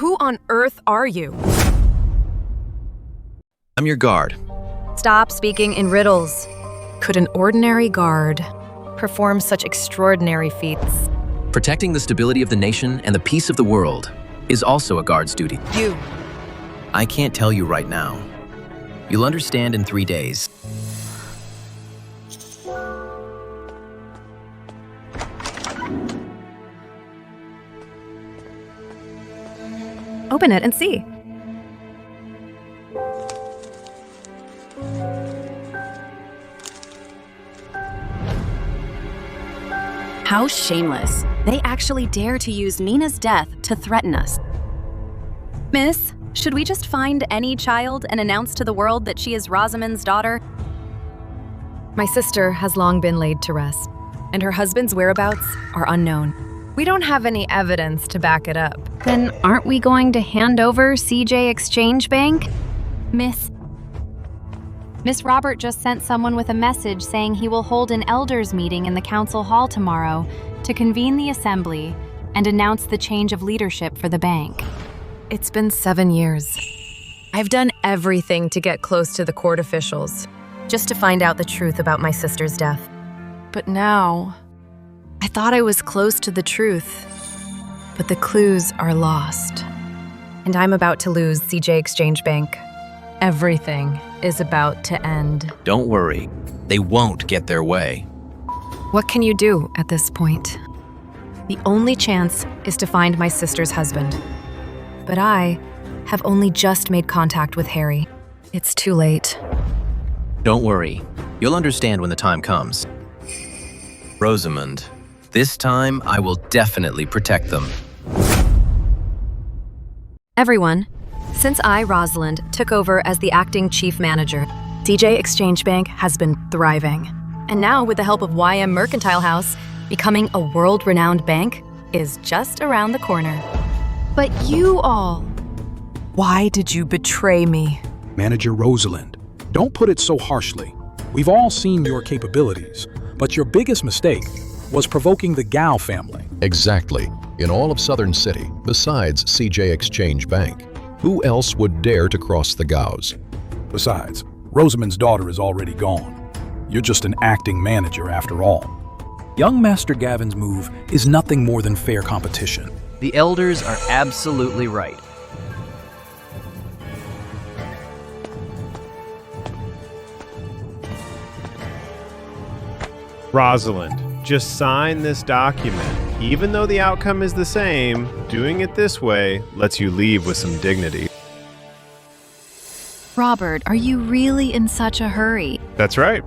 Who on earth are you?
I'm your guard.
Stop speaking in riddles. Could an ordinary guard perform such extraordinary feats?
Protecting the stability of the nation and the peace of the world is also a guard's duty.
You.
I can't tell you right now. You'll understand in 3 days.
Open it and see.
How shameless. They actually dare to use Mina's death to threaten us. Miss, should we just find any child and announce to the world that she is Rosamund's daughter?
My sister has long been laid to rest, and her husband's whereabouts are unknown. We don't have any evidence to back it up.
Then aren't we going to hand over CJ Exchange Bank? Miss Robert just sent someone with a message saying he will hold an elders meeting in the council hall tomorrow to convene the assembly and announce the change of leadership for the bank.
It's been 7 years. I've done everything to get close to the court officials, just to find out the truth about my sister's death. But now, I thought I was close to the truth, but the clues are lost. And I'm about to lose CJ Exchange Bank. Everything is about to end.
Don't worry. They won't get their way.
What can you do at this point? The only chance is to find my sister's husband. But I have only just made contact with Harry. It's too late.
Don't worry. You'll understand when the time comes. Rosamund, this time I will definitely protect them.
Everyone, since I, Rosalind, took over as the acting chief manager, CJ Exchange Bank has been thriving. And now, with the help of YM Mercantile House, becoming a world-renowned bank is just around the corner. But you all, why did you betray me?
Manager Rosalind, don't put it so harshly. We've all seen your capabilities, but your biggest mistake was provoking the Gao family.
Exactly. In all of Southern City, besides CJ Exchange Bank, who else would dare to cross the Gaos?
Besides, Rosamund's daughter is already gone. You're just an acting manager after all. Young Master Gavin's move is nothing more than fair competition.
The elders are absolutely right.
Rosalind, just sign this document. Even though the outcome is the same, doing it this way lets you leave with some dignity.
Robert, are you really in such a hurry?
That's right.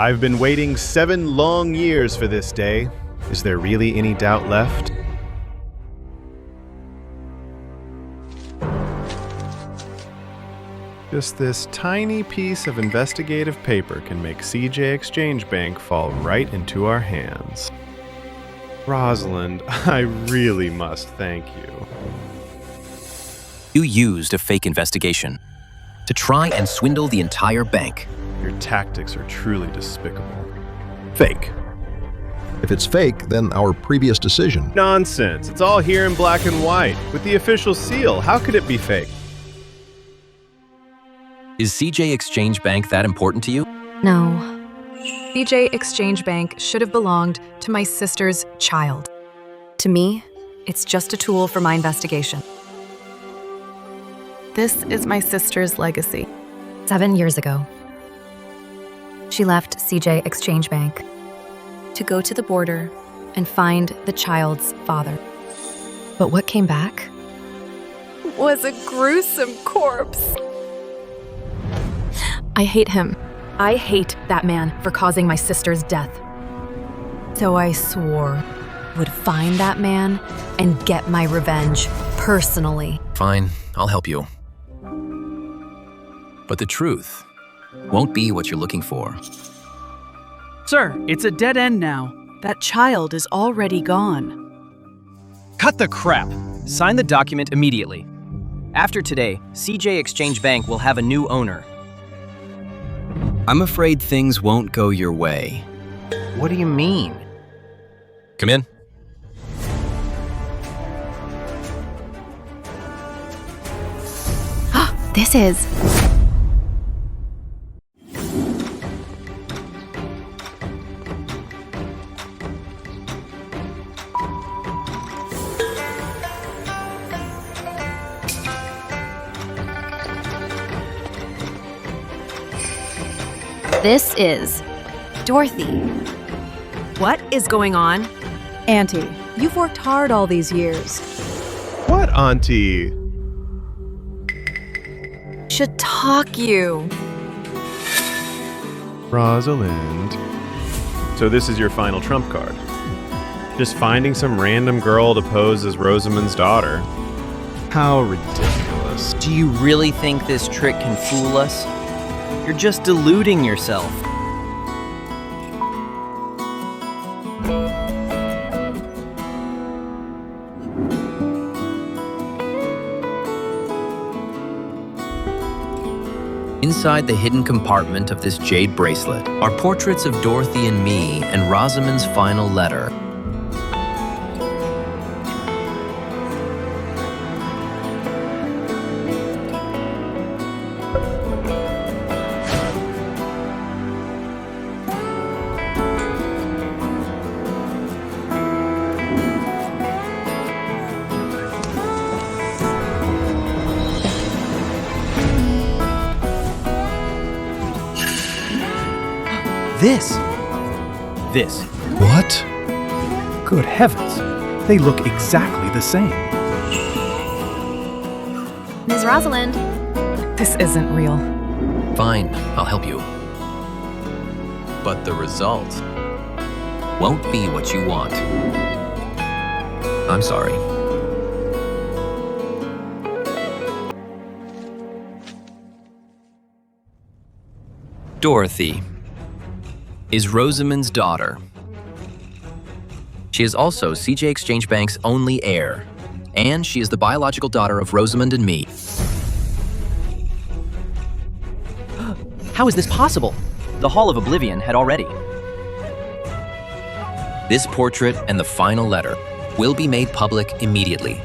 I've been waiting 7 long years for this day. Is there really any doubt left? Just this tiny piece of investigative paper can make CJ Exchange Bank fall right into our hands. Rosalind, I really must thank you.
You used a fake investigation to try and swindle the entire bank.
Your tactics are truly despicable.
Fake. If it's fake, then our previous decision.
Nonsense. It's all here in black and white. With the official seal, how could it be fake?
Is CJ Exchange Bank that important to you?
No. CJ Exchange Bank should have belonged to my sister's child. To me, It's just a tool for my investigation.
This is my sister's legacy.
7 years ago, she left CJ Exchange Bank to go to the border and find the child's father. But what came back
Was a gruesome corpse.
I hate him. I hate that man for causing my sister's death. So I swore I would find that man and get my revenge personally.
Fine, I'll help you. But the truth won't be what you're looking for.
Sir, it's a dead end now. That child is already gone.
Cut the crap! Sign the document immediately. After today, CJ Exchange Bank will have a new owner.
I'm afraid things won't go your way.
What do you mean?
Come in.
This is... This is Dorothy.
What is going on?
Auntie, you've worked hard all these years.
What, Auntie?
Should talk you.
Rosalind. So this is your final trump card. Just finding some random girl to pose as Rosamund's daughter. How ridiculous.
Do you really think this trick can fool us? You're just deluding yourself.
Inside the hidden compartment of this jade bracelet are portraits of Dorothy and me and Rosamund's final letter.
This.
What? Good heavens. They look exactly the same.
Ms. Rosalind.
This isn't real.
Fine, I'll help you. But the result won't be what you want. I'm sorry. Dorothy is Rosamund's daughter. She is also CJ Exchange Bank's only heir, and she is the biological daughter of Rosamund and me.
How is this possible? The Hall of Oblivion had already.
This portrait and the final letter will be made public immediately.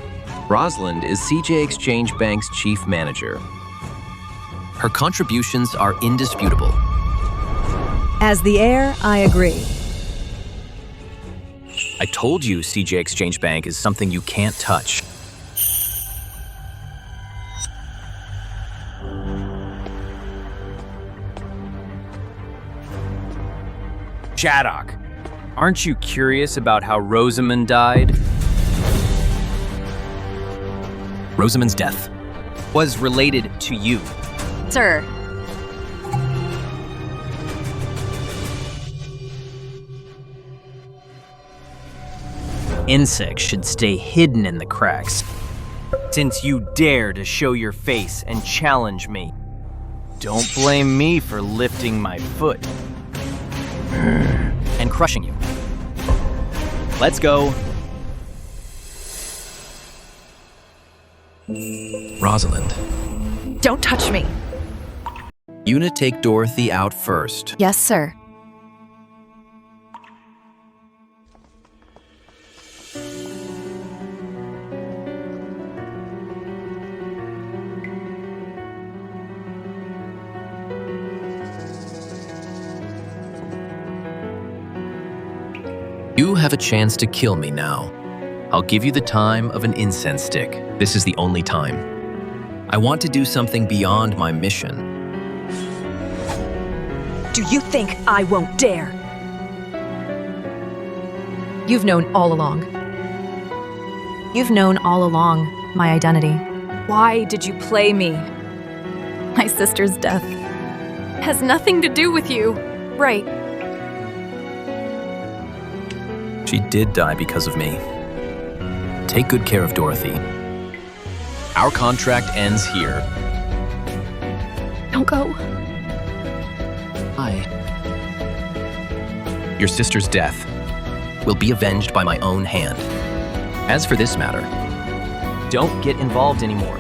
Rosalind is CJ Exchange Bank's chief manager. Her contributions are indisputable.
As the heir, I agree.
I told you CJ Exchange Bank is something you can't touch.
Shaddock, aren't you curious about how Rosamund died?
Rosamund's death
was related to you.
Sir.
Insects should stay hidden in the cracks. Since you dare to show your face and challenge me, don't blame me for lifting my foot and crushing you. Let's go.
Rosalind.
Don't touch me.
You need to take Dorothy out first.
Yes, sir.
You have a chance to kill me now. I'll give you the time of an incense stick. This is the only time. I want to do something beyond my mission.
Do you think I won't dare?
You've known all along. You've known all along my identity.
Why did you play me?
My sister's death has nothing to do with you, right?
She did die because of me. Take good care of Dorothy. Our contract ends here.
Don't go.
Your sister's death will be avenged by my own hand. As for this matter,
Don't get involved anymore.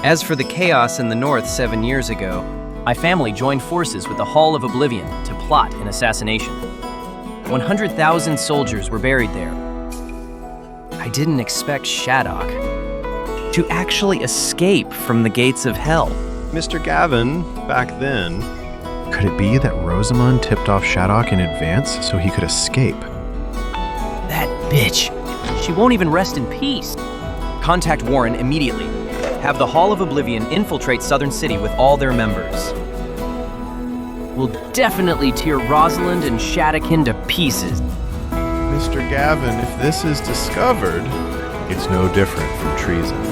As for the chaos in the north 7 years ago, my family joined forces with the Hall of Oblivion to plot an assassination. 100,000 soldiers were buried there. I didn't expect Shattuck to actually escape from the gates of hell.
Mr. Gavin, back then, could it be that Rosamund tipped off Shattuck in advance so he could escape?
That bitch. She won't even rest in peace. Contact Warren immediately. Have the Hall of Oblivion infiltrate Southern City with all their members. We'll definitely tear Rosalind and Shattuck into pieces.
Mr. Gavin, if this is discovered, it's no different from treason.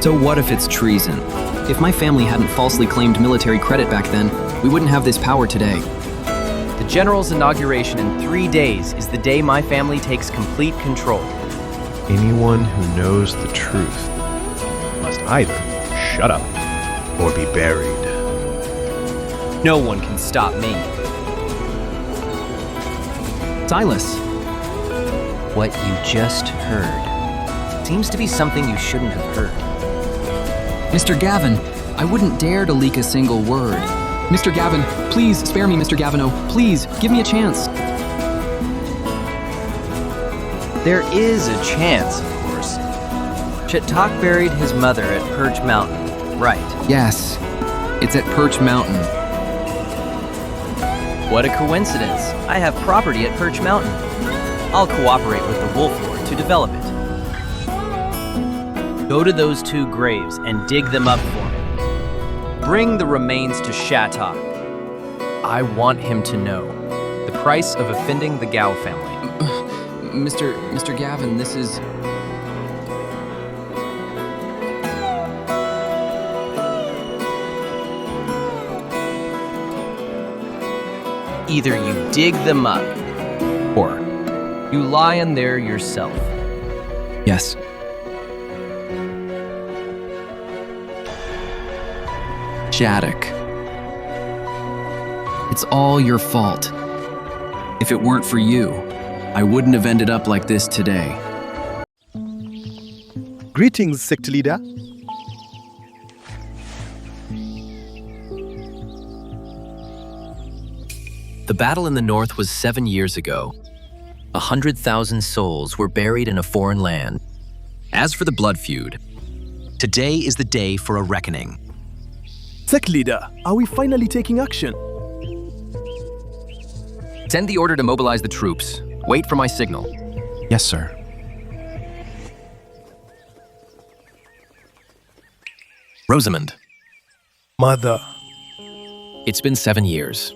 So what if it's treason? If my family hadn't falsely claimed military credit back then, we wouldn't have this power today.
The General's inauguration in 3 days is the day my family takes complete control.
Anyone who knows the truth must either shut up or be buried.
No one can stop me.
Silas.
What you just heard seems to be something you shouldn't have heard.
Mr. Gavin, I wouldn't dare to leak a single word. Mr. Gavin, please spare me, Mr. Gavino. Please, give me a chance.
There is a chance, of course. Shattuck buried his mother at Perch Mountain, right?
Yes, it's at Perch Mountain.
What a coincidence. I have property at Perch Mountain. I'll cooperate with the Wolf Lord to develop it. Go to those 2 graves and dig them up for me. Bring the remains to Shattuck. I want him to know the price of offending the Gao family.
Mr. Gavin, this is...
Either you dig them up, or you lie in there yourself.
Yes. Shattuck. It's all your fault. If it weren't for you, I wouldn't have ended up like this today.
Greetings, sect leader.
The battle in the north was 7 years ago. 100,000 souls were buried in a foreign land. As for the blood feud, today is the day for a reckoning.
Sect leader, are we finally taking action?
Send the order to mobilize the troops. Wait for my signal.
Yes, sir.
Rosamund.
Mother.
It's been 7 years.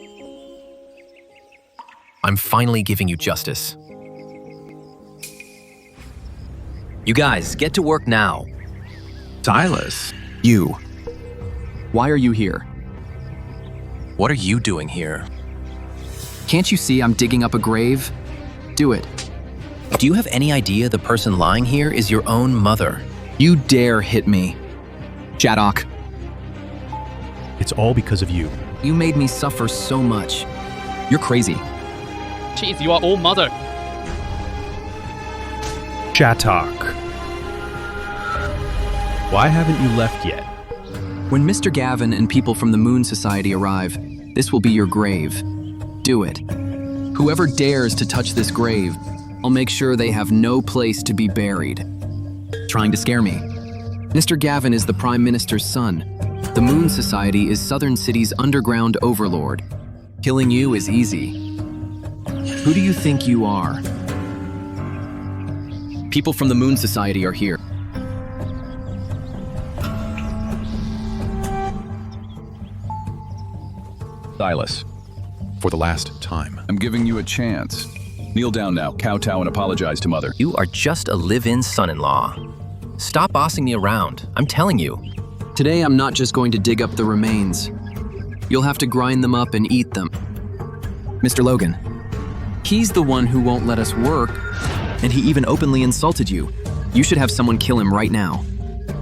I'm finally giving you justice. You guys, get to work now.
Silas.
You. Why are you here?
What are you doing here?
Can't you see I'm digging up a grave? Do it.
Do you have any idea the person lying here is your own mother?
You dare hit me. Shattuck.
It's all because of you.
You made me suffer so much. You're crazy.
She is your own mother.
Shattuck. Why haven't you left yet?
When Mr. Gavin and people from the Moon Society arrive, this will be your grave. Do it. Whoever dares to touch this grave, I'll make sure they have no place to be buried. Trying to scare me. Mr. Gavin is the Prime Minister's son. The Moon Society is Southern City's underground overlord. Killing you is easy. Who do you think you are? People from the Moon Society are here.
Silas, for the last time.
I'm giving you a chance. Kneel down now, kowtow, and apologize to Mother.
You are just a live-in son-in-law. Stop bossing me around, I'm telling you.
Today I'm not just going to dig up the remains. You'll have to grind them up and eat them. Mr. Logan, he's the one who won't let us work, and he even openly insulted you. You should have someone kill him right now.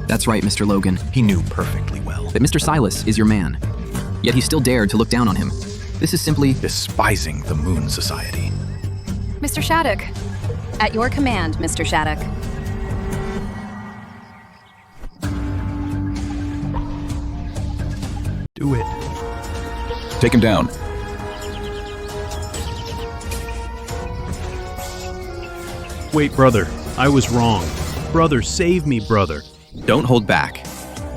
That's right, Mr. Logan.
He knew perfectly well
that Mr. Silas is your man. Yet he still dared to look down on him. This is simply
despising the Moon Society.
Mr. Shattuck. At your command, Mr. Shattuck.
Do it.
Take him down.
Wait, brother. I was wrong. Brother, save me, brother.
Don't hold back.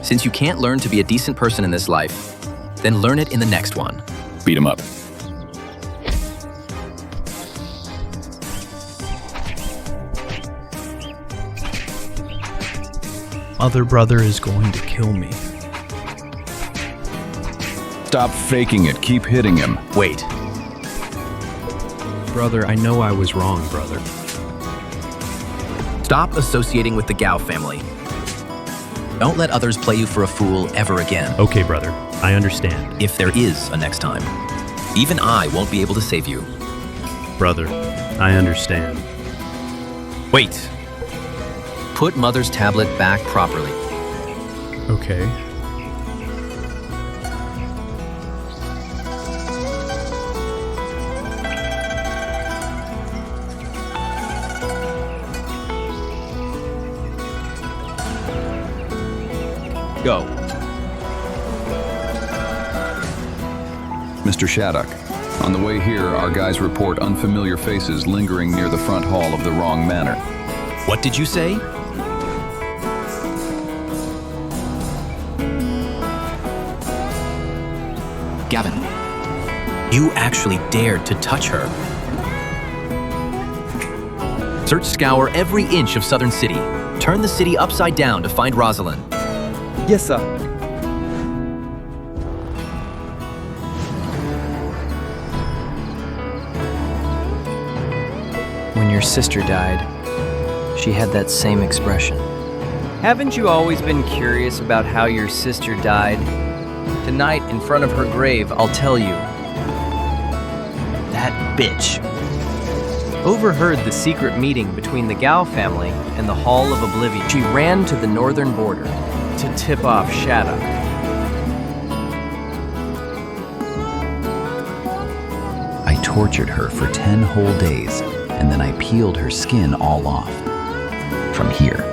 Since you can't learn to be a decent person in this life, then learn it in the next one.
Beat him up.
Other brother is going to kill me.
Stop faking it. Keep hitting him.
Wait.
Brother, I know I was wrong, brother.
Stop associating with the Gao family. Don't let others play you for a fool ever again.
Okay, brother. I understand.
If there is a next time, even I won't be able to save you.
Brother, I understand.
Wait. Put Mother's tablet back properly.
Okay.
Go.
Mr. Shattuck, on the way here, our guys report unfamiliar faces lingering near the front hall of the Wrong Manor.
What did you say? Gavin, you actually dared to touch her. Scour every inch of Southern City. Turn the city upside down to find Rosalind.
Yes, sir. When your sister died, she had that same expression. Haven't you always been curious about how your sister died? Tonight, in front of her grave, I'll tell you. That bitch overheard the secret meeting between the Gao family and the Hall of Oblivion. She ran to the northern border to tip off Shattuck.
I tortured her for 10 whole days, and then I peeled her skin all off. From here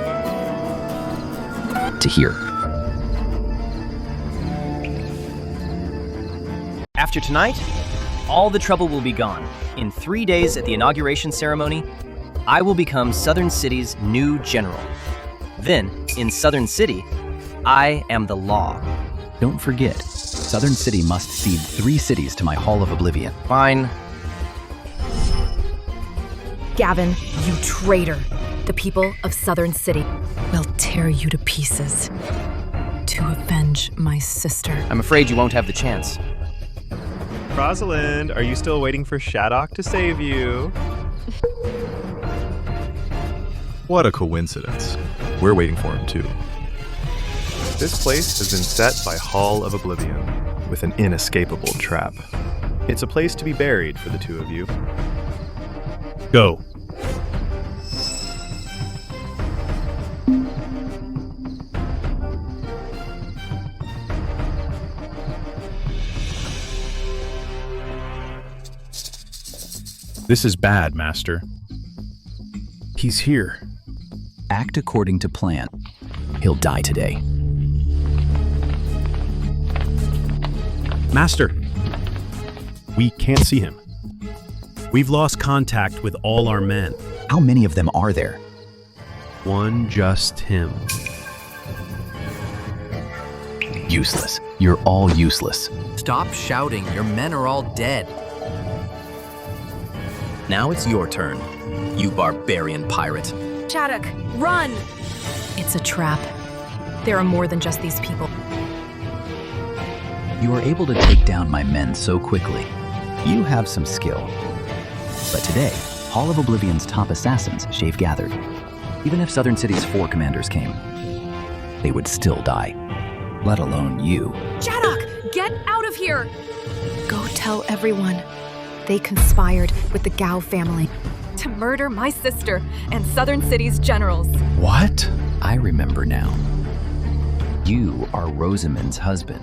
to here.
After tonight, all the trouble will be gone. In 3 days at the inauguration ceremony, I will become Southern City's new general. Then, in Southern City, I am the law.
Don't forget, Southern City must cede 3 cities to my Hall of Oblivion.
Fine.
Gavin, you traitor. The people of Southern City will tear you to pieces to avenge my sister.
I'm afraid you won't have the chance.
Rosalind, are you still waiting for Shattuck to save you? What a coincidence. We're waiting for him too. This place has been set by Hall of Oblivion with an inescapable trap. It's a place to be buried for the two of you. Go. This is bad, Master. He's here.
Act according to plan. He'll die today.
Master, we can't see him. We've lost contact with all our men.
How many of them are there?
One, just him.
Useless. You're all useless.
Stop shouting, your men are all dead. Now it's your turn, you barbarian pirate.
Shattuck, run! It's a trap. There are more than just these people.
You are able to take down my men so quickly. You have some skill. But today, Hall of Oblivion's top assassins shave gathered. Even if Southern City's 4 commanders came, they would still die. Let alone you.
Shattuck, get out of here! Go tell everyone. They conspired with the Gao family to murder my sister and Southern City's generals.
What? I remember now. You are Rosamund's husband.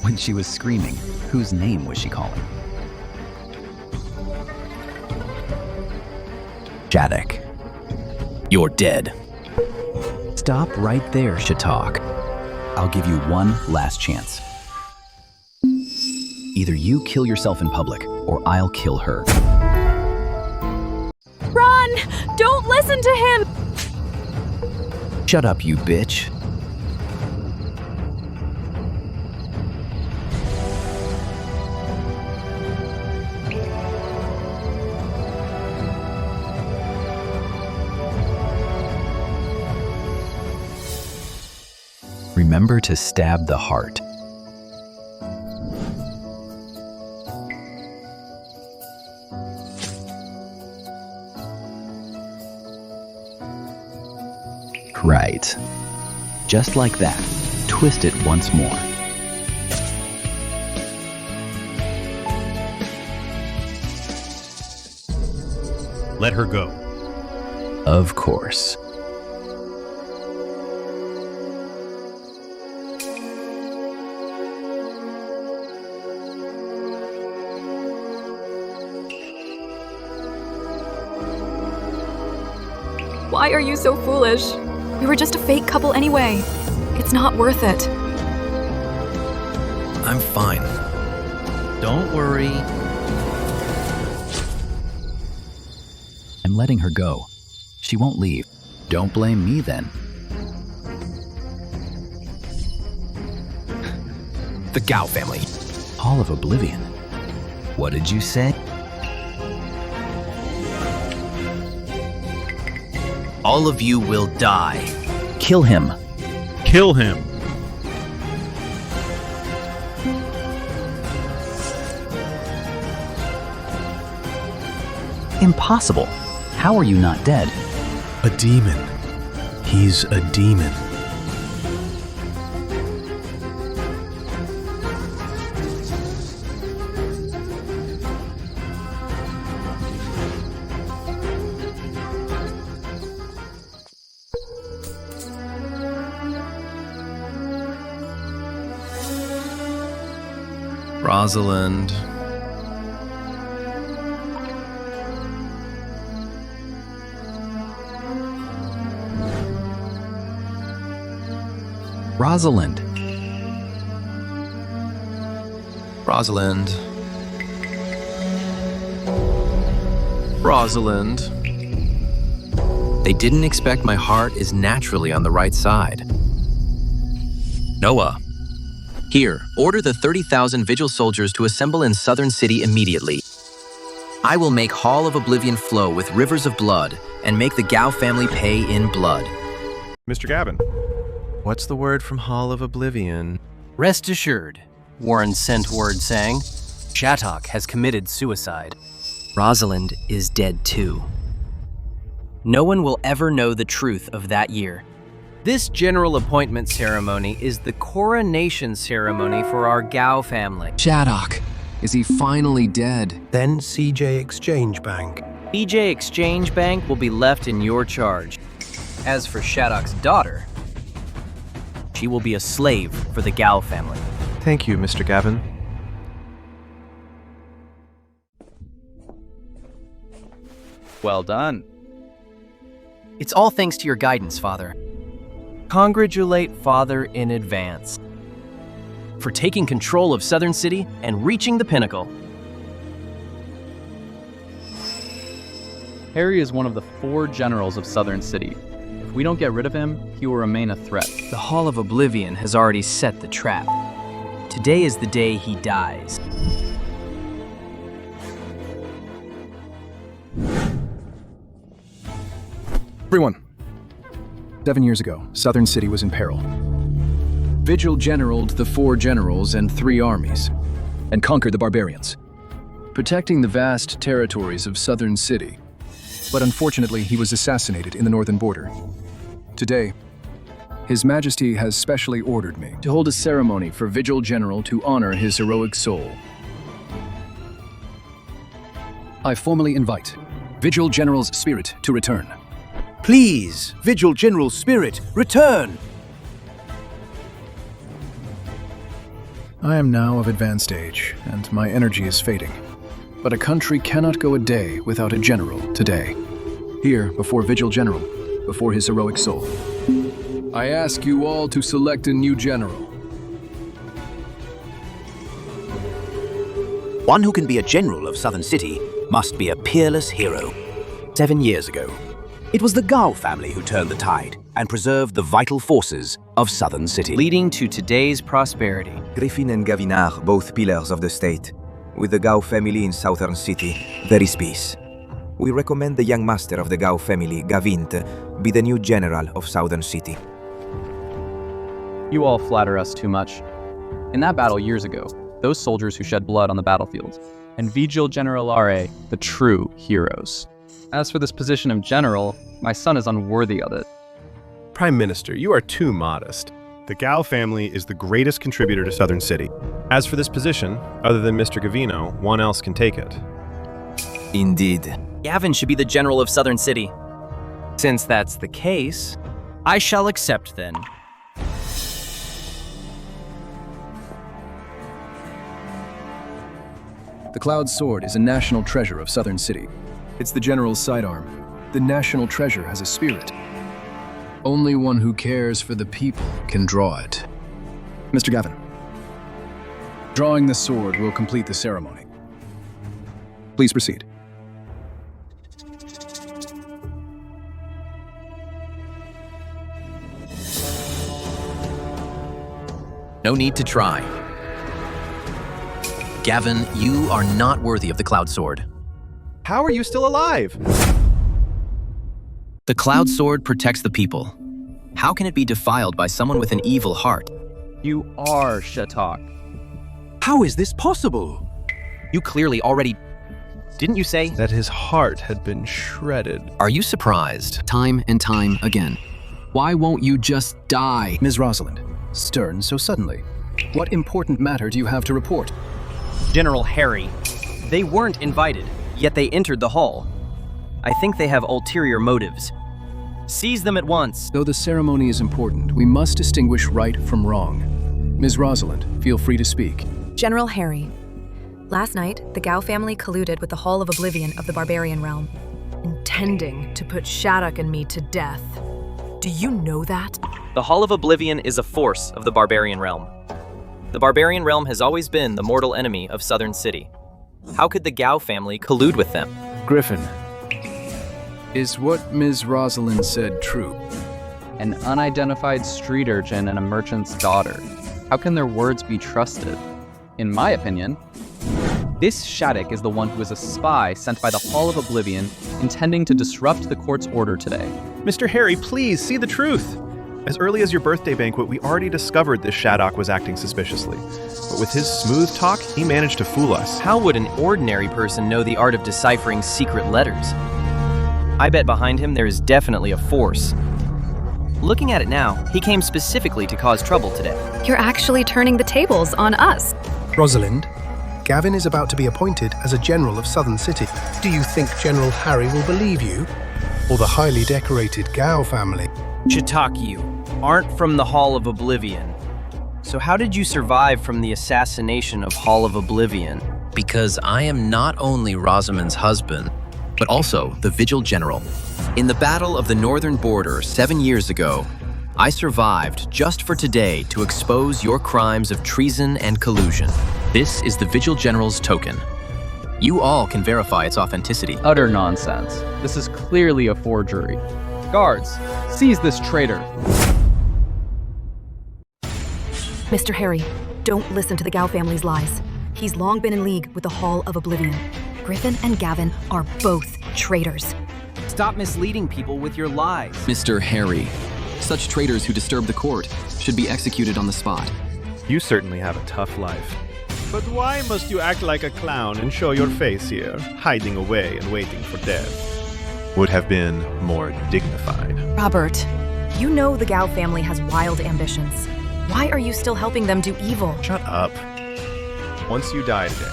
When she was screaming, whose name was she calling? Shattuck.
You're dead.
Stop right there, Shattuck. I'll give you one last chance. Either you kill yourself in public, or I'll kill her.
Run! Don't listen to him!
Shut up, you bitch.
Remember to stab the heart. Right. Just like that. Twist it once more.
Let her go.
Of course.
Why are you so foolish? We were just a fake couple anyway. It's not worth it.
I'm fine. Don't worry.
I'm letting her go. She won't leave. Don't blame me then.
The Gao family.
Hall of Oblivion.
What did you say? All of you will die.
Kill him.
Kill him.
Impossible. How are you not dead?
A demon. He's a demon.
Rosalind.
Rosalind.
Rosalind. Rosalind. They didn't expect my heart is naturally on the right side. Noah. Here, order the 30,000 Vigil soldiers to assemble in Southern City immediately. I will make Hall of Oblivion flow with rivers of blood and make the Gao family pay in blood.
Mr. Gavin, what's the word from Hall of Oblivion?
Rest assured, Warren sent word saying, Shattuck has committed suicide. Rosalind is dead too. No one will ever know the truth of that year. This general appointment ceremony is the coronation ceremony for our Gao family.
Shattuck, is he finally dead?
Then CJ Exchange Bank.
CJ Exchange Bank will be left in your charge. As for Shattuck's daughter, she will be a slave for the Gao family.
Thank you, Mr. Gavin.
Well done. It's all thanks to your guidance, Father. Congratulate Father in advance for taking control of Southern City and reaching the pinnacle.
Harry is one of the 4 generals of Southern City. If we don't get rid of him, he will remain a threat.
The Hall of Oblivion has already set the trap. Today is the day he dies.
Everyone. 7 years ago, Southern City was in peril.
Vigil generaled the 4 generals and 3 armies,
and conquered the barbarians,
protecting the vast territories of Southern City.
But unfortunately, he was assassinated in the northern border. Today, His Majesty has specially ordered me
to hold a ceremony for Vigil General to honor his heroic soul.
I formally invite Vigil General's spirit to return.
Please, Vigil General's spirit, return!
I am now of advanced age, and my energy is fading. But a country cannot go a day without a general today. Here, before Vigil General, before his heroic soul.
I ask you all to select a new general.
One who can be a general of Southern City must be a peerless hero. 7 years ago, it was the Gao family who turned the tide and preserved the vital forces of Southern City,
leading to today's prosperity.
Griffin and Gavinard, both pillars of the state. With the Gao family in Southern City, there is peace. We recommend the young master of the Gao family, Gavint, be the new general of Southern City.
You all flatter us too much. In that battle years ago, those soldiers who shed blood on the battlefield, and Vigil Generalare, the true heroes. As for this position of general, my son is unworthy of it.
Prime Minister, you are too modest. The Gao family is the greatest contributor to Southern City. As for this position, other than Mr. Gavino, one else can take it.
Indeed. Gavin should be the general of Southern City. Since that's the case, I shall accept then.
The Cloud Sword is a national treasure of Southern City. It's the general's sidearm. The national treasure has a spirit.
Only one who cares for the people can draw it.
Mr. Gavin, drawing the sword will complete the ceremony. Please proceed.
No need to try. Gavin, you are not worthy of the Cloud Sword.
How are you still alive?
The Cloud Sword protects the people. How can it be defiled by someone with an evil heart?
You are Shatak.
How is this possible?
You clearly already... Didn't you say?
That his heart had been shredded.
Are you surprised?
Time and time again. Why won't you just die?
Ms. Rosalind, stern so suddenly. What important matter do you have to report?
General Harry. They weren't invited, yet they entered the hall. I think they have ulterior motives. Seize them at once.
Though the ceremony is important, we must distinguish right from wrong. Ms. Rosalind, feel free to speak.
General Harry. Last night, the Gao family colluded with the Hall of Oblivion of the Barbarian Realm, intending to put Shattuck and me to death. Do you know that?
The Hall of Oblivion is a force of the Barbarian Realm. The Barbarian Realm has always been the mortal enemy of Southern City. How could the Gao family collude with them?
Griffin, is what Ms. Rosalind said true?
An unidentified street urchin and a merchant's daughter. How can their words be trusted? In my opinion, this Shattuck is the one who is a spy sent by the Hall of Oblivion, intending to disrupt the court's order today.
Mr. Harry, please, see the truth. As early as your birthday banquet, we already discovered this Shattuck was acting suspiciously. But with his smooth talk, he managed to fool us.
How would an ordinary person know the art of deciphering secret letters? I bet behind him there is definitely a force. Looking at it now, he came specifically to cause trouble today.
You're actually turning the tables on us.
Rosalind, Gavin is about to be appointed as a general of Southern City. Do you think General Harry will believe you? Or the highly decorated Gao family?
Shatak, you aren't from the Hall of Oblivion. So how did you survive from the assassination of Hall of Oblivion?
Because I am not only Rosamund's husband, but also the Vigil General. In the Battle of the Northern Border 7 years ago, I survived just for today to expose your crimes of treason and collusion. This is the Vigil General's token. You all can verify its authenticity.
Utter nonsense. This is clearly a forgery. Guards, seize this traitor.
Mr. Harry, don't listen to the Gao family's lies. He's long been in league with the Hall of Oblivion. Griffin and Gavin are both traitors.
Stop misleading people with your lies.
Mr. Harry, such traitors who disturb the court should be executed on the spot.
You certainly have a tough life. But why must you act like a clown and show your face here, hiding away and waiting for death? Would have been more dignified.
Robert, you know the Gao family has wild ambitions. Why are you still helping them do evil?
Shut up. Once you die today,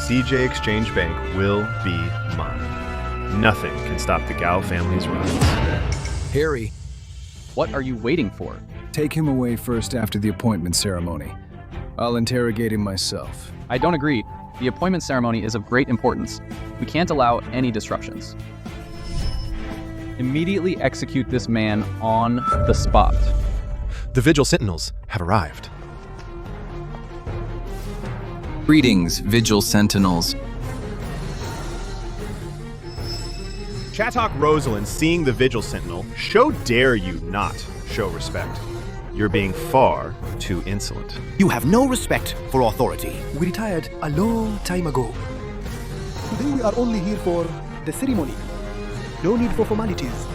CJ Exchange Bank will be mine. Nothing can stop the Gao family's rise.
Harry.
What are you waiting for?
Take him away first after the appointment ceremony. I'll interrogate him myself.
I don't agree. The appointment ceremony is of great importance. We can't allow any disruptions. Immediately execute this man on the spot.
The Vigil Sentinels have arrived.
Greetings, Vigil Sentinels.
Chattock Rosalind, seeing the Vigil Sentinel, show dare you not show respect. You're being far too insolent.
You have no respect for authority.
We retired a long time ago. Today we are only here for the ceremony. No need for formalities.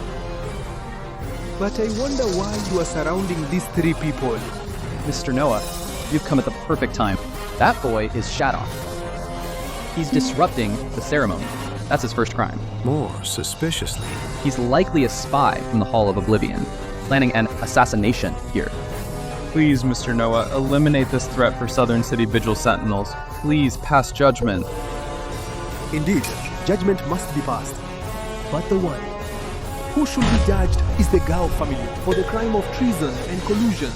But I wonder why you are surrounding these three people.
Mr. Noah, you've come at the perfect time. That boy is Shattock. He's disrupting the ceremony. That's his first crime.
More suspiciously.
He's likely a spy from the Hall of Oblivion, planning an assassination here.
Please, Mr. Noah, eliminate this threat for Southern City Vigil Sentinels. Please pass judgment.
Indeed, judgment must be passed. But the one who should be judged is the Gao family for the crime of treason and collusion.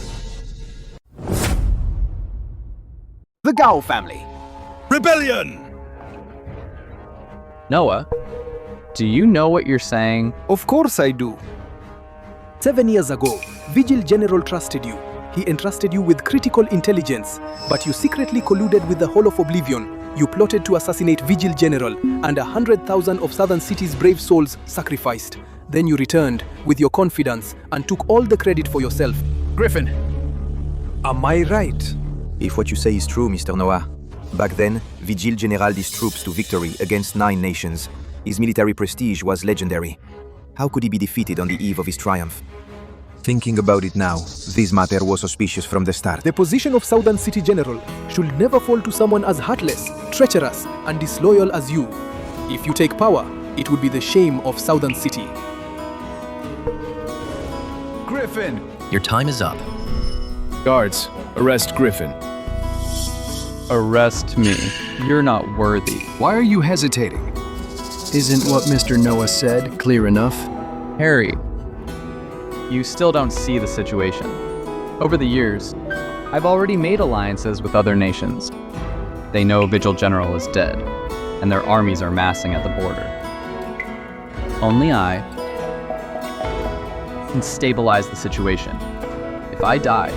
The Gao family.
Rebellion!
Noah, do you know what you're saying?
Of course I do. 7 years ago, Vigil General trusted you. He entrusted you with critical intelligence, but you secretly colluded with the Hall of Oblivion. You plotted to assassinate Vigil General, and 100,000 of Southern City's brave souls sacrificed. Then you returned with your confidence and took all the credit for yourself.
Griffin.
Am I right?
If what you say is true, Mr. Noah. Back then, Vigil generaled his troops to victory against 9 nations. His military prestige was legendary. How could he be defeated on the eve of his triumph? Thinking about it now, this matter was suspicious from the start.
The position of Southern City General should never fall to someone as heartless, treacherous, and disloyal as you. If you take power, it would be the shame of Southern City.
Griffin! Your time is up.
Guards, arrest Griffin.
Arrest me. You're not worthy.
Why are you hesitating? Isn't what Mr. Noah said clear enough?
Harry, you still don't see the situation. Over the years, I've already made alliances with other nations. They know Vigil General is dead, and their armies are massing at the border. Only I can stabilize the situation. If I die,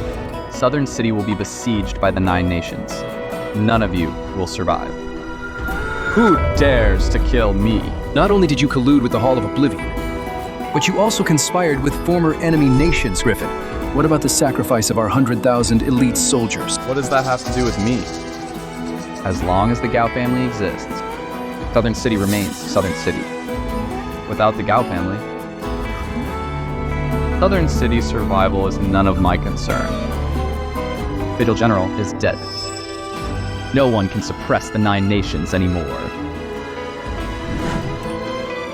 Southern City will be besieged by the 9 nations. None of you will survive. Who dares to kill me?
Not only did you collude with the Hall of Oblivion, but you also conspired with former enemy nations, Griffin. What about the sacrifice of our 100,000 elite soldiers?
What does that have to do with me?
As long as the Gao family exists, Southern City remains Southern City. Without the Gao family, Southern City's survival is none of my concern. Vigil General is dead. No one can suppress the 9 nations anymore.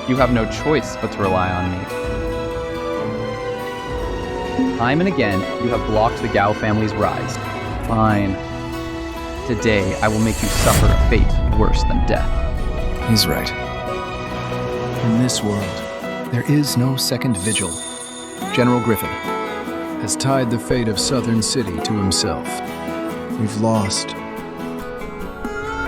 You have no choice but to rely on me. Time and again, you have blocked the Gao family's rise. Fine. Today, I will make you suffer a fate worse than death.
He's right. In this world, there is no second Vigil. General Griffin has tied the fate of Southern City to himself. We've lost.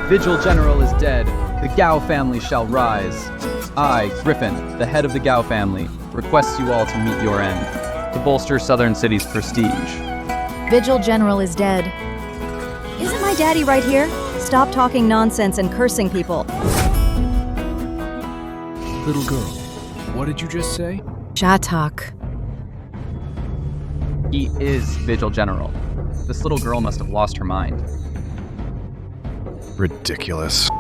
Vigil General is dead. The Gao family shall rise. I, Griffin, the head of the Gao family, request you all to meet your end, to bolster Southern City's prestige.
Vigil General is dead. Isn't my daddy right here? Stop talking nonsense and cursing people.
Little girl, what did you just say?
Shattuck.
He is Vigil General. This little girl must have lost her mind.
Ridiculous.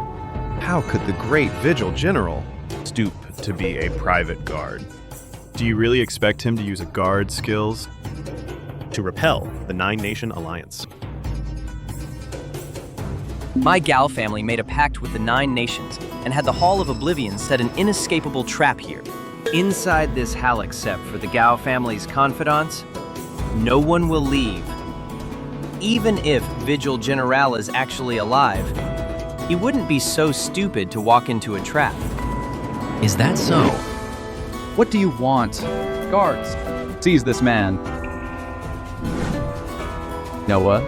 How could the great Vigil General stoop to be a private guard? Do you really expect him to use a guard's skills to repel the Nine Nation Alliance?
My Gao family made a pact with the Nine Nations and had the Hall of Oblivion set an inescapable trap here. Inside this hall, except for the Gao family's confidants, no one will leave. Even if Vigil General is actually alive, he wouldn't be so stupid to walk into a trap.
Is that so?
What do you want? Guards, seize this man. Noah,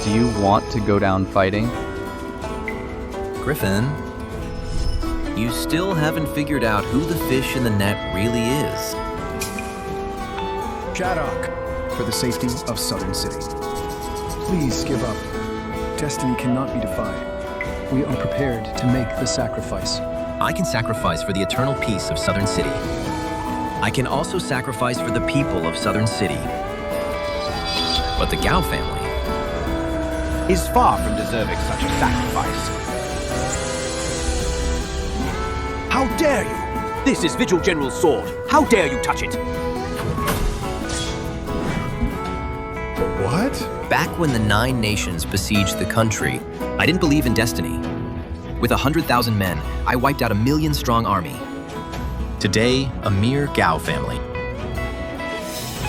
do you want to go down fighting?
Griffin, you still haven't figured out who the fish in the net really is.
Shattuck, for the safety of Southern City. Please give up. Destiny cannot be defied. We are prepared to make the sacrifice.
I can sacrifice for the eternal peace of Southern City. I can also sacrifice for the people of Southern City. But the Gao family
is far from deserving such a sacrifice. How dare you? This is Vigil General's sword. How dare you touch it?
What?
Back when the Nine Nations besieged the country, I didn't believe in destiny. With 100,000 men, I wiped out a 1 million-strong army. Today, a mere Gao family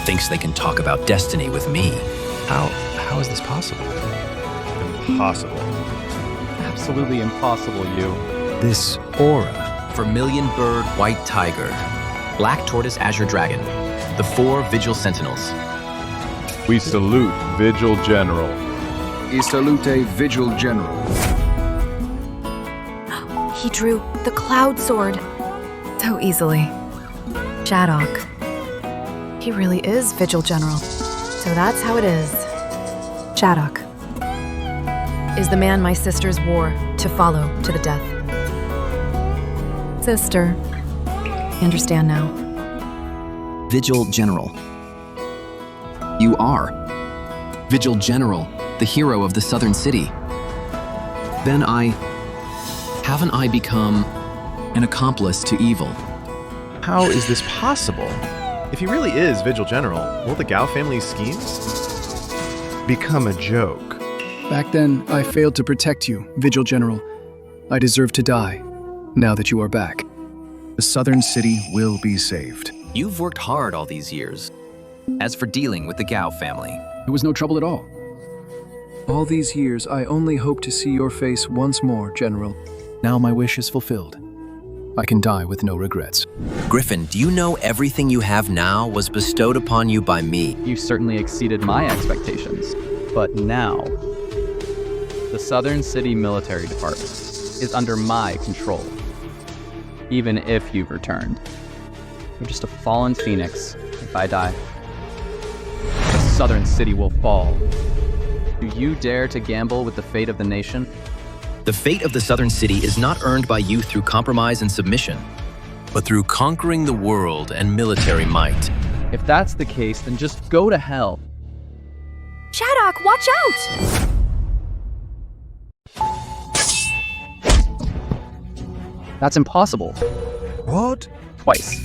thinks they can talk about destiny with me. How is this possible?
Impossible.
Absolutely impossible, you.
This aura. Vermilion bird, white tiger, black tortoise, azure dragon, the 4 Vigil Sentinels.
We salute Vigil General.
We salute Vigil General.
He drew the Cloud Sword.
So easily. Shattuck. He really is Vigil General. So that's how it is. Shattuck is the man my sisters wore to follow to the death. Sister, I understand now.
Vigil General. You are Vigil General, the hero of the Southern City. Then haven't I become an accomplice to evil?
How is this possible? If he really is Vigil General, will the Gao family's schemes become a joke?
Back then, I failed to protect you, Vigil General. I deserve to die. Now that you are back, the Southern City will be saved.
You've worked hard all these years. As for dealing with the Gao family,
it was no trouble at all. All these years, I only hope to see your face once more, General. Now my wish is fulfilled. I can die with no regrets.
Griffin, do you know everything you have now was bestowed upon you by me?
You certainly exceeded my expectations. But now, the Southern City Military Department is under my control. Even if you've returned, you're just a fallen phoenix if I die. The Southern City will fall. Do you dare to gamble with the fate of the nation?
The fate of the Southern City is not earned by you through compromise and submission, but through conquering the world and military might.
If that's the case, then just go to hell.
Shattuck, watch out!
That's impossible.
What?
Twice.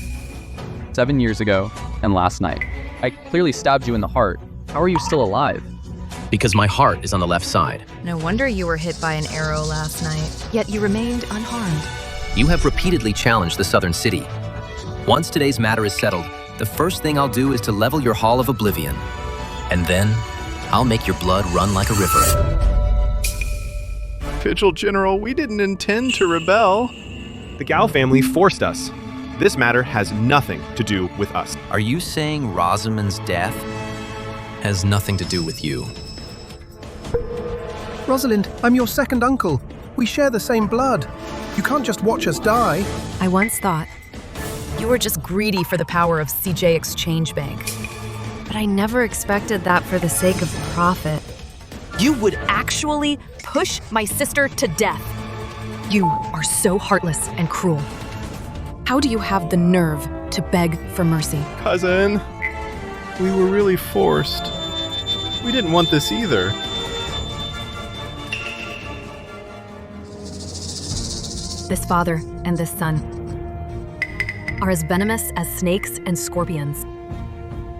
7 years ago and last night. I clearly stabbed you in the heart. How are you still alive?
Because my heart is on the left side.
No wonder you were hit by an arrow last night, yet you remained unharmed.
You have repeatedly challenged the Southern City. Once today's matter is settled, the first thing I'll do is to level your Hall of Oblivion. And then, I'll make your blood run like a river.
Vigil General, we didn't intend to rebel. The Gao family forced us. This matter has nothing to do with us.
Are you saying Rosamund's death has nothing to do with you?
Rosalind, I'm your second uncle. We share the same blood. You can't just watch us die.
I once thought you were just greedy for the power of CJ Exchange Bank. But I never expected that for the sake of profit.
You would actually push my sister to death. You are so heartless and cruel. How do you have the nerve to beg for mercy?
Cousin, we were really forced. We didn't want this either.
This father and this son are as venomous as snakes and scorpions.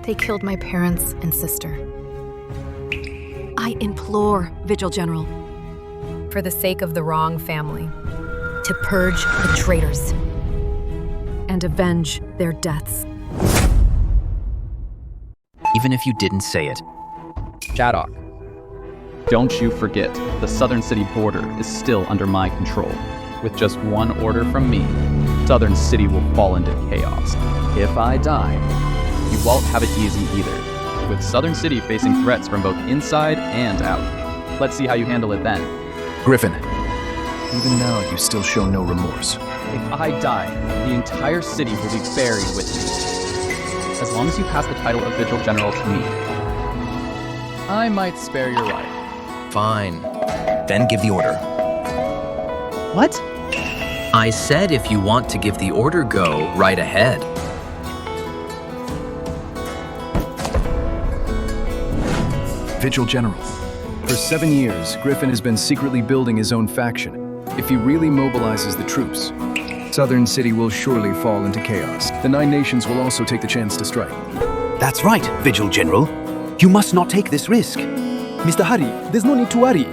They killed my parents and sister. I implore, Vigil General,
For the sake of the wrong family.
to purge the traitors and avenge their deaths.
Even if you didn't say it.
Shadok, don't you forget, the Southern City border is still under my control. With just one order from me, Southern City will fall into chaos. If I die, you won't have it easy either, with Southern City facing threats from both inside and out. Let's see how you handle it then.
Griffin, even now you still show no remorse.
If I die, the entire city will be buried with me. As long as you pass the title of Vigil General to me, I might spare your life.
Fine. Then give the order.
What?
I said if you want to give the order, go right ahead.
Vigil General. For 7 years, Griffin has been secretly building his own faction. If he really mobilizes the troops, Southern City will surely fall into chaos. The 9 nations will also take the chance to strike.
That's right, Vigil General. You must not take this risk.
Mr. Hari, there's no need to worry.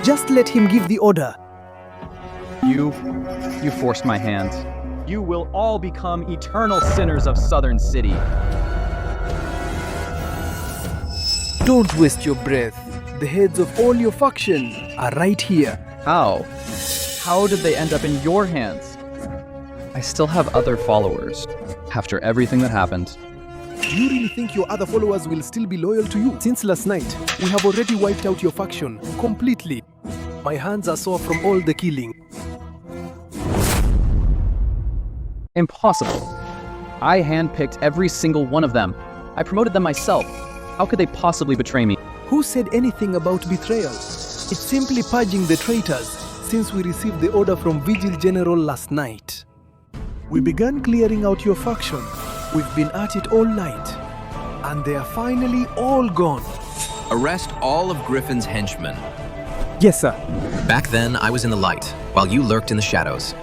Just let him give the order.
You forced my hand. You will all become eternal sinners of Southern City.
Don't waste your breath. The heads of all your faction are right here.
How? How did they end up in your hands? I still have other followers, after everything that happened.
Do you really think your other followers will still be loyal to you? Since last night, we have already wiped out your faction completely. My hands are sore from all the killing.
Impossible. I handpicked every single one of them. I promoted them myself. How could they possibly betray me?
Who said anything about betrayal? It's simply purging the traitors, since we received the order from Vigil General last night. We began clearing out your faction. We've been at it all night, and they are finally all gone.
Arrest all of Griffin's henchmen.
Yes, sir.
Back then, I was in the light, while you lurked in the shadows.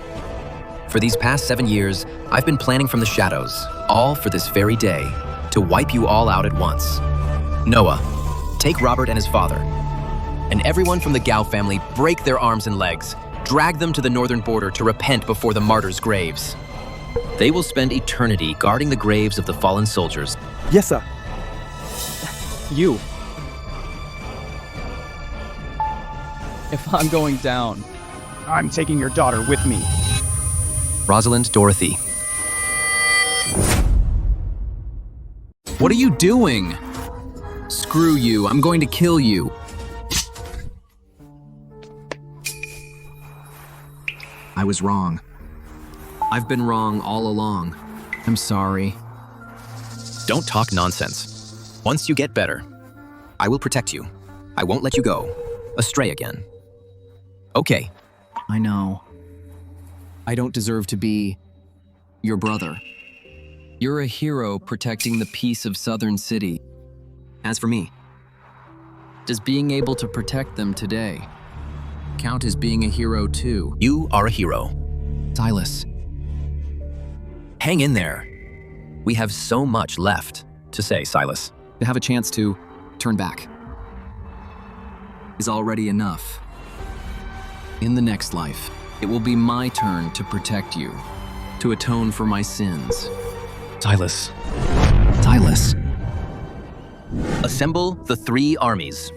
For these past 7 years, I've been planning from the shadows, all for this very day, to wipe you all out at once. Noah, take Robert and his father, and everyone from the Gao family, break their arms and legs, drag them to the northern border to repent before the martyrs' graves. They will spend eternity guarding the graves of the fallen soldiers.
Yes, sir.
You. If I'm going down, I'm taking your daughter with me.
Rosalind Dorothy.
What are you doing? Screw you, I'm going to kill you. I was wrong. I've been wrong all along. I'm sorry.
Don't talk nonsense. Once you get better, I will protect you. I won't let you go astray again. Okay.
I know. I don't deserve to be your brother. You're a hero protecting the peace of Southern City.
As for me,
does being able to protect them today count as being a hero too?
You are a hero.
Silas.
Hang in there. We have so much left to say, Silas.
To have a chance to turn back is already enough. In the next life, it will be my turn to protect you, to atone for my sins.
Silas.
Silas.
Assemble the 3 armies.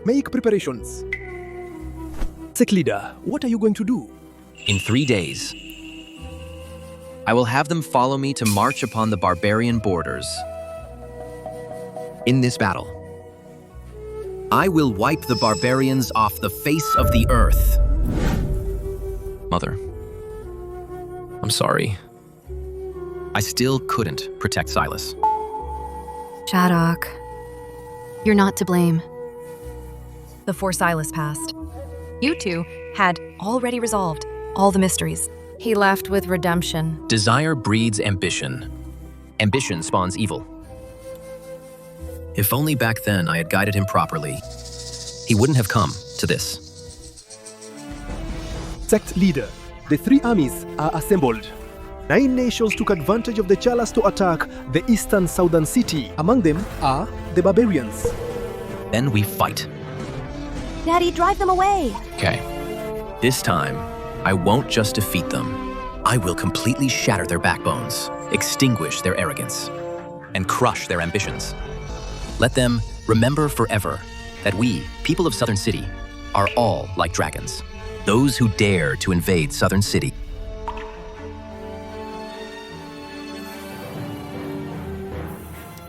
Make preparations. Sec leader, what are you going to do?
In 3 days, I will have them follow me to march upon the barbarian borders. In this battle, I will wipe the barbarians off the face of the earth. Mother, I'm sorry. I still couldn't protect Silas.
Shadok, you're not to blame.
Before Silas passed, you two had already resolved all the mysteries. He left with redemption.
Desire breeds ambition. Ambition spawns evil. If only back then I had guided him properly, he wouldn't have come to this.
Sect leader, the three armies are assembled. 9 nations took advantage of the challenge to attack the eastern southern city. Among them are the barbarians.
Then we fight.
Daddy, drive them away!
Okay. This time, I won't just defeat them. I will completely shatter their backbones, extinguish their arrogance, and crush their ambitions. Let them remember forever that we, people of Southern City, are all like dragons. Those who dare to invade Southern City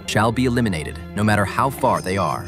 shall be eliminated, no matter how far they are.